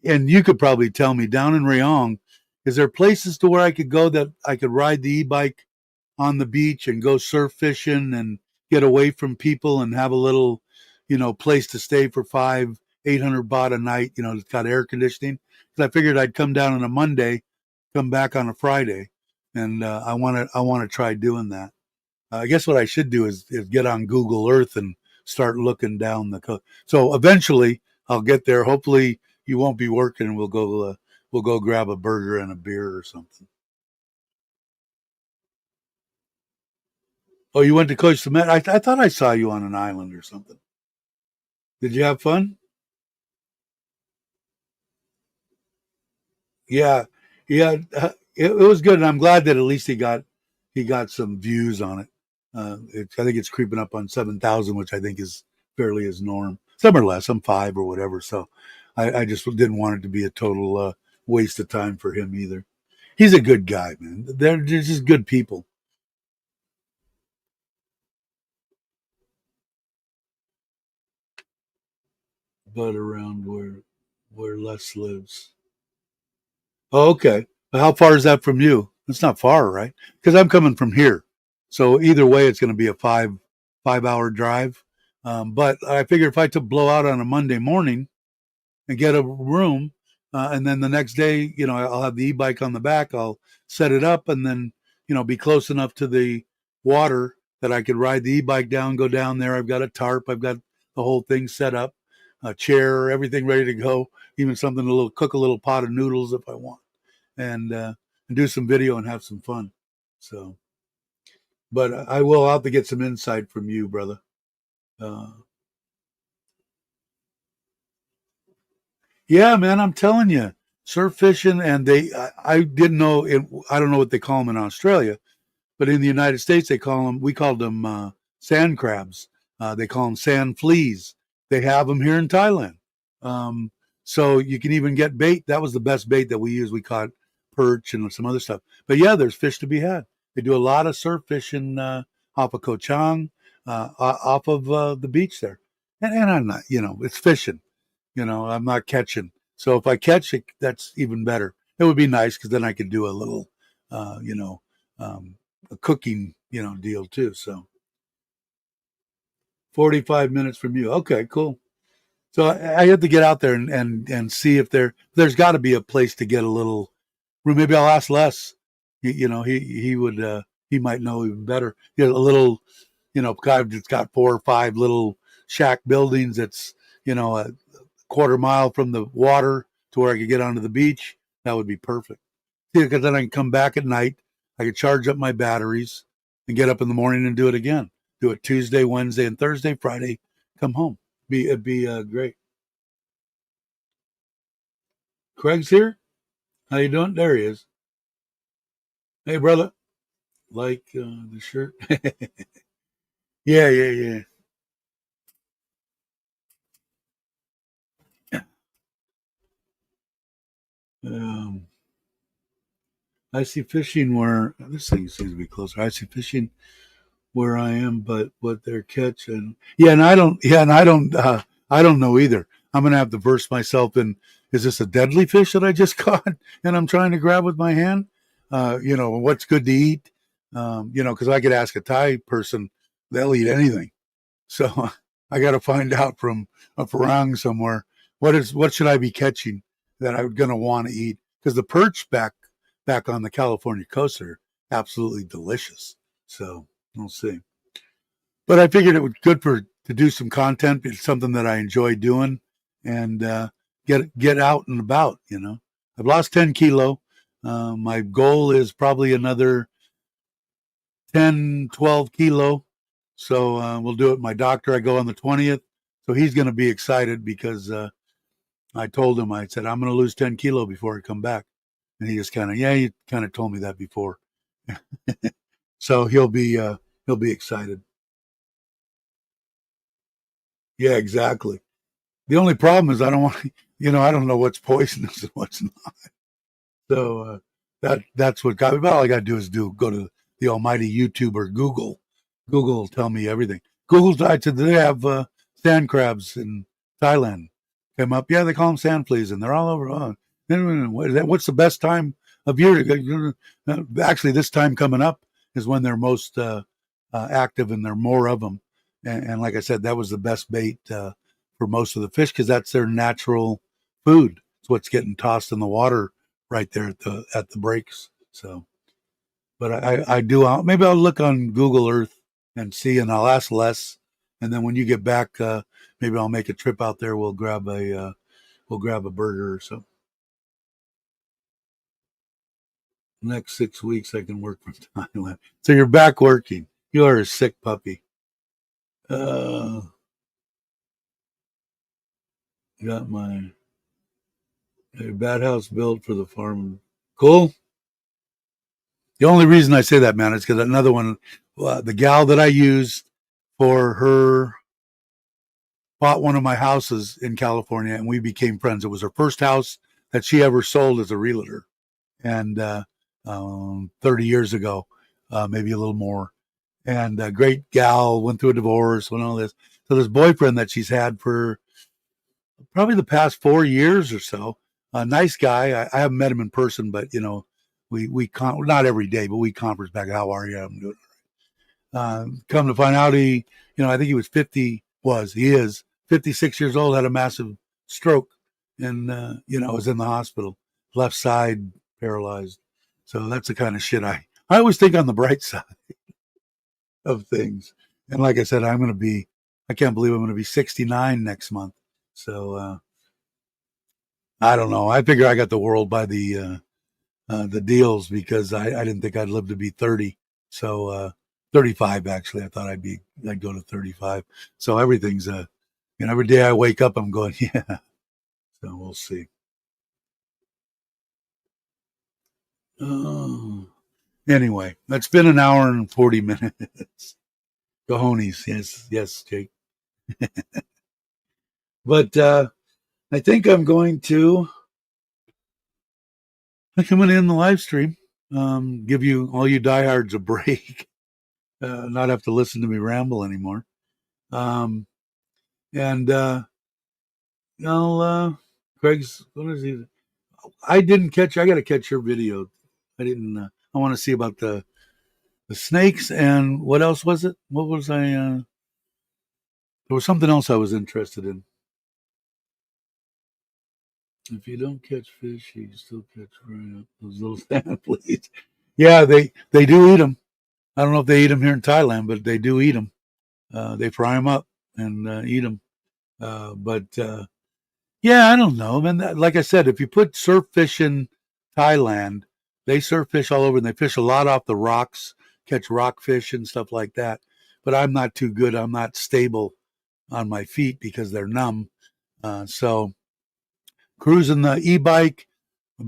and you could probably tell me down in Rayong, is there places to where I could go that I could ride the e-bike on the beach and go surf fishing and get away from people and have a little, place to stay for 500-800 baht a night. It's got air conditioning. Because I figured I'd come down on a Monday, come back on a Friday, and I want to try doing that. I guess what I should do is get on Google Earth and start looking down the coast. So eventually I'll get there. Hopefully you won't be working. We'll go grab a burger and a beer or something. Oh, you went to Coach Cement? I thought I saw you on an island or something. Did you have fun? Yeah, yeah. It was good, and I'm glad that at least he got some views on it. I think it's creeping up on 7,000, which I think is fairly his norm. Some are less, some 5 or whatever. So I just didn't want it to be a total waste of time for him either. He's a good guy, man. They're just good people. But around where Les lives. Oh, okay. How far is that from you? It's not far, right? Because I'm coming from here, so either way, it's going to be a five hour drive. But I figured if I took blow out on a Monday morning and get a room, and then the next day, I'll have the e-bike on the back. I'll set it up, and then be close enough to the water that I could ride the e-bike down, go down there. I've got a tarp. I've got the whole thing set up, a chair, everything ready to go. Even something cook a little pot of noodles if I want, and do some video and have some fun. So, but I will have to get some insight from you, brother. Uh, yeah, man, I'm telling you, surf fishing, and I didn't know it. I don't know what they call them in Australia, but in the United States, we called them sand crabs. They call them sand fleas. They have them here in Thailand. Um, so you can even get bait. That was the best bait that we used. We caught perch and some other stuff. But yeah, there's fish to be had. They do a lot of surf fishing off of Koh Chang, off of the beach there. And I'm not, it's fishing. I'm not catching. So if I catch it, that's even better. It would be nice because then I could do a little, uh, you know, um, a cooking, deal too. So 45 minutes from you. Okay, cool. So I have to get out there and see if there's got to be a place to get a little room. Maybe I'll ask Les. He would he might know even better. Get a little, guy that's got 4 or 5 little shack buildings. That's a quarter mile from the water to where I could get onto the beach. That would be perfect. Because then I can come back at night. I could charge up my batteries and get up in the morning and do it again. Do it Tuesday, Wednesday, and Thursday. Friday, come home. It'd be great. Craig's here. How you doing? There he is. Hey, brother. Like the shirt? Yeah, yeah, yeah. I see fishing where this thing seems to be closer. I see fishing where I am, but what they're catching. Yeah, and I don't. Yeah, and I don't. I don't know either. I'm gonna have to verse myself in. Is this a deadly fish that I just caught and I'm trying to grab with my hand? What's good to eat? Because I could ask a Thai person, they'll eat anything. So I got to find out from a farang somewhere what should I be catching that I'm gonna want to eat, because the perch back on the California coast are absolutely delicious. So we'll see. But I figured it was good to do some content. It's something that I enjoy doing, and get out and about. I've lost 10 kilo. My goal is probably another 10, 12 kilo. So we'll do it. My doctor, I go on the 20th. So he's going to be excited because I told him, I said, I'm going to lose 10 kilo before I come back. And he just you kind of told me that before. So he'll be excited. Yeah, exactly. The only problem is I don't want, I don't know what's poisonous and what's not. So that's what got me. But all I got to do is go to the almighty YouTube or Google. Google will tell me everything. Google, I said, they have sand crabs in Thailand. Came up, yeah, they call them sand fleas, and they're all over. Oh, what's the best time of year? Actually, this time coming up is when they're most active, and there are more of them. And like I said, that was the best bait for most of the fish, because that's their natural food. It's what's getting tossed in the water right there at the breaks. So, but I do. Maybe I'll look on Google Earth and see, and I'll ask Les. And then when you get back, maybe I'll make a trip out there. We'll grab a burger or something. Next 6 weeks, I can work from Thailand. So you're back working. You are a sick puppy. Got my bad house built for the farm. Cool. The only reason I say that, man, is because another one, the gal that I used for her bought one of my houses in California, and we became friends. It was her first house that she ever sold as a realtor, and 30 years ago, maybe a little more. And a great gal, went through a divorce and all this. So this boyfriend that she's had for probably the past 4 years or so, a nice guy. I haven't met him in person, but we not every day, but we converse back. How are you? I'm doing. Come to find out, I think he was 50. He is 56 years old. Had a massive stroke, and was in the hospital. Left side paralyzed. So that's the kind of shit I always think on the bright side of things. And like I said, I can't believe I'm going to be 69 next month. So I don't know. I figure I got the world by the deals, because I didn't think I'd live to be 30. So 35, actually. I thought I'd go to 35. So everything's every day I wake up, I'm going, yeah. So we'll see. Oh. Anyway, that's been an hour and 40 minutes. Cojones, yes, Jake. But I think I'm going to end the live stream. Give you all you diehards a break. Not have to listen to me ramble anymore. And Craig's, what is he? I got to catch your video. I didn't, I want to see about the snakes, and what else was it? What was there was something else I was interested in. If you don't catch fish, you still catch right up those little sand fleas. Yeah, they do eat them. I don't know if they eat them here in Thailand, but they do eat them. They fry them up and eat them. But yeah, I don't know, man. Like I said, if you put surf fish in Thailand, they surf fish all over, and they fish a lot off the rocks, catch rockfish and stuff like that. But I'm not too good. I'm not stable on my feet because they're numb. So cruising the e-bike,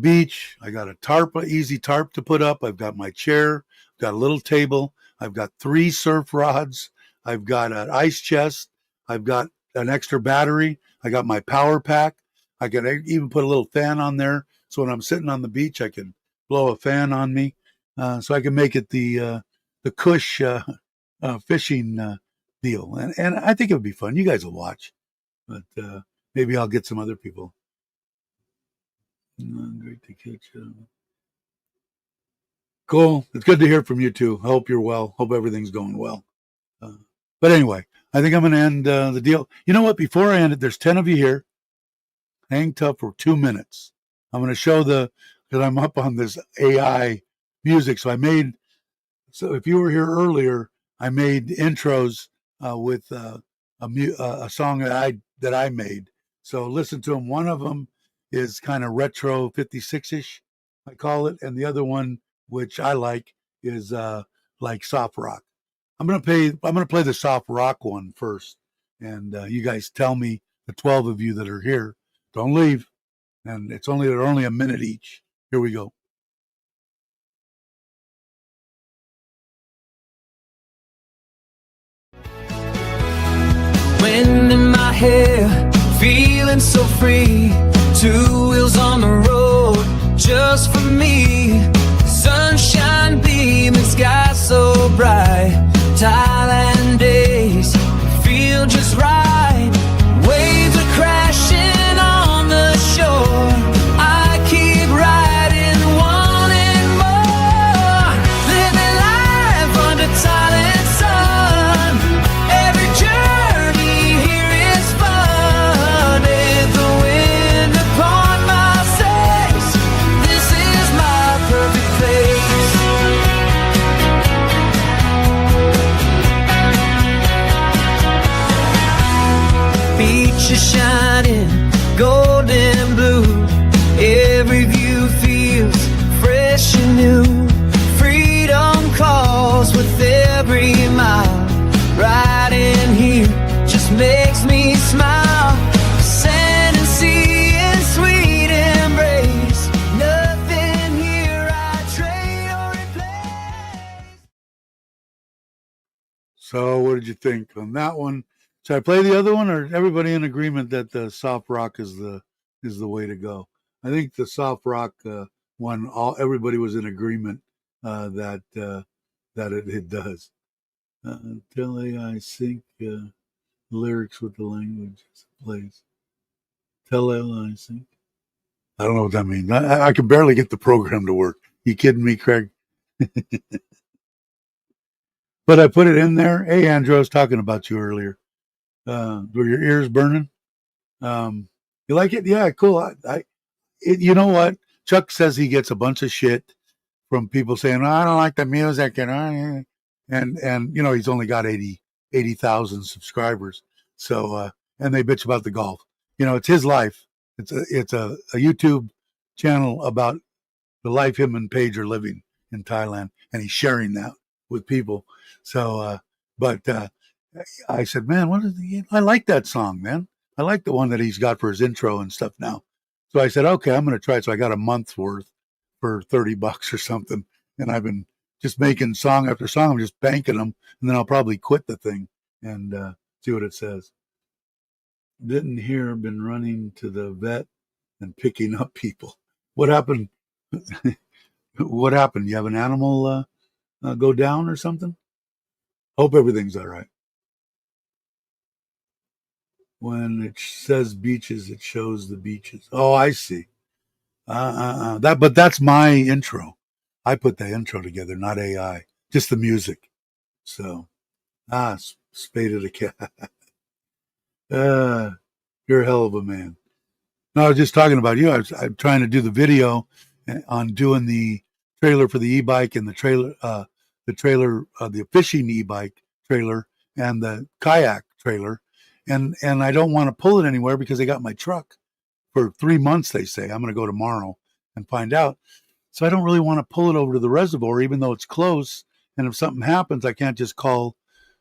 beach. I got a tarp, an easy tarp to put up. I've got my chair, I've got a little table. I've got 3 surf rods. I've got an ice chest. I've got an extra battery. I got my power pack. I can even put a little fan on there. So when I'm sitting on the beach, I can blow a fan on me. So I can make it the cush fishing deal. And I think it would be fun. You guys will watch. But maybe I'll get some other people. Great to catch up. Cool. It's good to hear from you too. I hope you're well. Hope everything's going well. But anyway, I think I'm going to end the deal. You know what? Before I end it, there's 10 of you here. Hang tough for 2 minutes. I'm going to show because I'm up on this AI music. So if you were here earlier, I made intros with a song that I made. So listen to them. One of them is kind of retro 56-ish, I call it, and the other one, which I like, is like soft rock. I'm gonna play the soft rock one first, and you guys tell me, the 12 of you that are here, don't leave, and they're only a minute each. Here we go. Wind in my hair, feeling so free. 2 wheels on the road, just for me. Sunshine beaming, sky so bright. Thailand days feel just right. Waves are crashing on the shore. I keep riding, wanting more. Living life under Thailand sun. Every journey here is fun. If the wind upon my sails, this is my perfect place. Beach is shining, golden blue. Every view feels fresh and new. Freedom calls with every mile. Riding here just makes me smile. Sand and sea and sweet embrace. Nothing here I trade or replace. So what did you think on that one? Should I play the other one, or everybody in agreement that the soft rock is the way to go? I think the soft rock one, everybody was in agreement that it does. Until AI sync lyrics with the language as it plays. Tell AI sync. I don't know what that means. I can barely get the program to work. You kidding me, Craig? But I put it in there. Hey, Andrew, I was talking about you earlier. Were your ears burning? You like it? Yeah, cool. You know what? Chuck says he gets a bunch of shit from people saying, "Oh, I don't like the music," and he's only got 80,000 subscribers. So and they bitch about the golf. It's his life. It's a YouTube channel about the life him and Paige are living in Thailand, and he's sharing that with people. So, but I said, man, I like that song, man. I like the one that he's got for his intro and stuff now. So I said, okay, I'm going to try it. So I got a month's worth for $30 or something. And I've been just making song after song. I'm just banking them. And then I'll probably quit the thing and see what it says. Didn't hear, been running to the vet and picking up people. What happened? What happened? You have an animal go down or something? Hope everything's all right. When it says beaches, it shows the beaches. Oh, I see. But that's my intro. I put the intro together, not AI, just the music. So, spade of the cat. You're a hell of a man. No, I was just talking about you. I'm trying to do the video on doing the trailer for the e-bike and the fishing e-bike trailer and the kayak trailer, and I don't want to pull it anywhere because they got my truck for 3 months. They say I'm going to go tomorrow and find out. So I don't really want to pull it over to the reservoir, even though it's close. And if something happens, I can't just call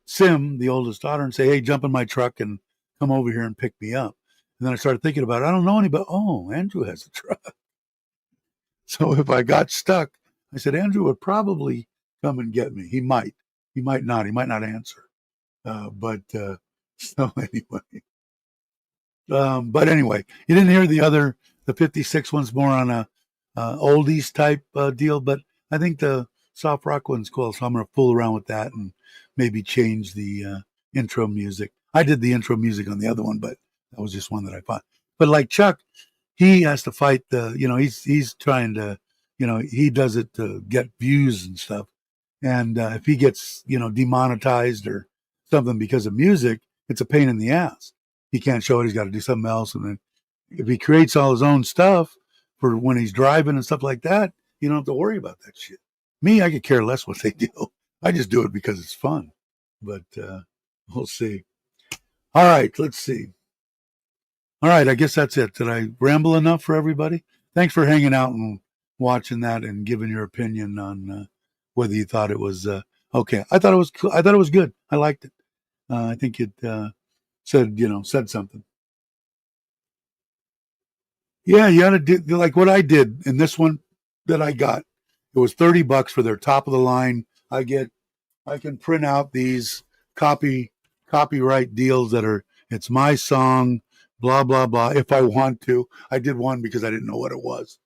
Sim, the oldest daughter, and say, "Hey, jump in my truck and come over here and pick me up." And then I started thinking about it. I don't know anybody. Oh, Andrew has a truck. So if I got stuck, I said, Andrew would probably come and get me. He might. He might not. He might not answer. But so anyway. But anyway, you didn't hear the 56 one's more on a oldies type deal, but I think the soft rock one's cool. So I'm going to fool around with that and maybe change the intro music. I did the intro music on the other one, but that was just one that I found. But like Chuck, he has to fight he's trying to, he does it to get views and stuff. And if he gets, demonetized or something because of music, it's a pain in the ass. He can't show it. He's got to do something else. And then if he creates all his own stuff for when he's driving and stuff like that, you don't have to worry about that shit. Me, I could care less what they do. I just do it because it's fun. But we'll see. All right, let's see. All right, I guess that's it. Did I ramble enough for everybody? Thanks for hanging out and watching that and giving your opinion on whether you thought it was okay. I thought it was cool. I thought it was good. I liked it. I think it said something. Yeah, you ought to do like what I did in this one that I got. It was $30 for their top of the line. I can print out these copyright deals that are, it's my song, blah, blah, blah, if I want to. I did one because I didn't know what it was.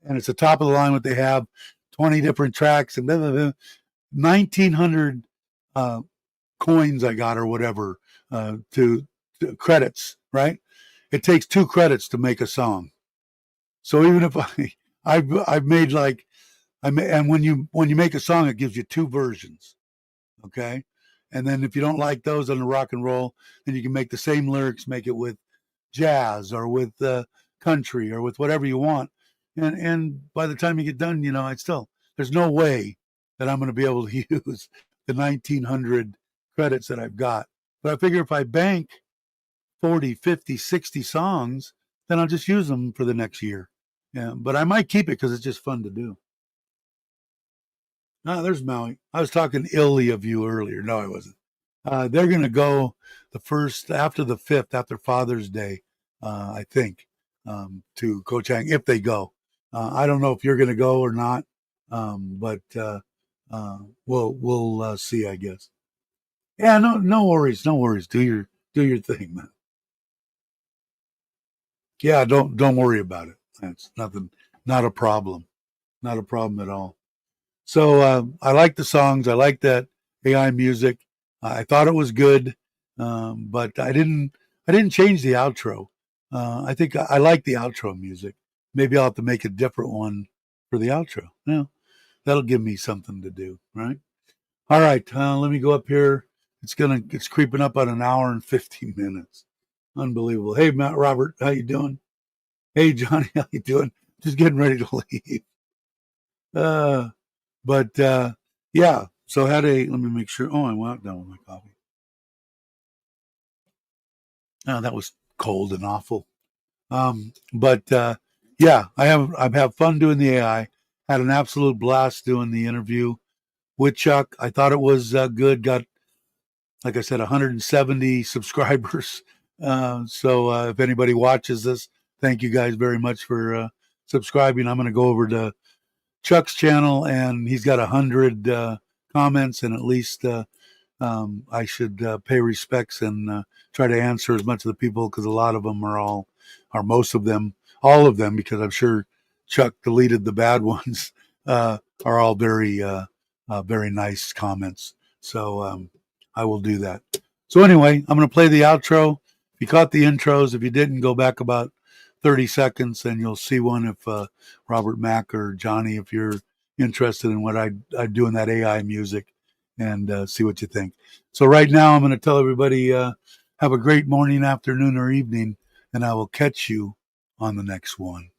And it's the top of the line what they have, 20 different tracks and blah, blah, blah. 1,900 coins I got or whatever to credits, right? It takes 2 credits to make a song. So even if I've made like, and when you make a song, it gives you 2 versions. Okay. And then if you don't like those on the rock and roll, then you can make the same lyrics, make it with jazz or with country or with whatever you want. And by the time you get done, there's no way that I'm going to be able to use the 1,900 credits that I've got. But I figure if I bank 40, 50, 60 songs, then I'll just use them for the next year. Yeah, but I might keep it because it's just fun to do. No, there's Maui. I was talking illy of you earlier. No, I wasn't. They're going to go after the 5th, after Father's Day, I think, to Ko Chang, if they go. I don't know if you're going to go or not, but we'll see, I guess. Yeah, no worries, no worries. Do your thing, man. Yeah, don't worry about it. That's nothing, not a problem, not a problem at all. So I like the songs. I like that AI music. I thought it was good, but I didn't change the outro. I think I like the outro music. Maybe I'll have to make a different one for the outro. Yeah, that'll give me something to do, right? All right, let me go up here. It's creeping up on an hour and 15 minutes. Unbelievable. Hey, Matt Robert, how you doing? Hey, Johnny, how you doing? Just getting ready to leave. But yeah, so let me make sure. Oh, I went down with my coffee. Oh, that was cold and awful. But yeah, I've had fun doing the AI. Had an absolute blast doing the interview with Chuck. I thought it was good. Got, like I said, 170 subscribers. So if anybody watches this, thank you guys very much for subscribing. I'm going to go over to Chuck's channel, and he's got 100 comments, and at least I should pay respects and try to answer as much of the people, because a lot of them are most of them, all of them, because I'm sure Chuck deleted the bad ones, are all very nice comments. So I will do that. So anyway, I'm going to play the outro. If you caught the intros, if you didn't, go back about 30 seconds and you'll see one if Robert Mack or Johnny, if you're interested in what I do in that AI music, and see what you think. So right now I'm going to tell everybody have a great morning, afternoon, or evening, and I will catch you on the next one.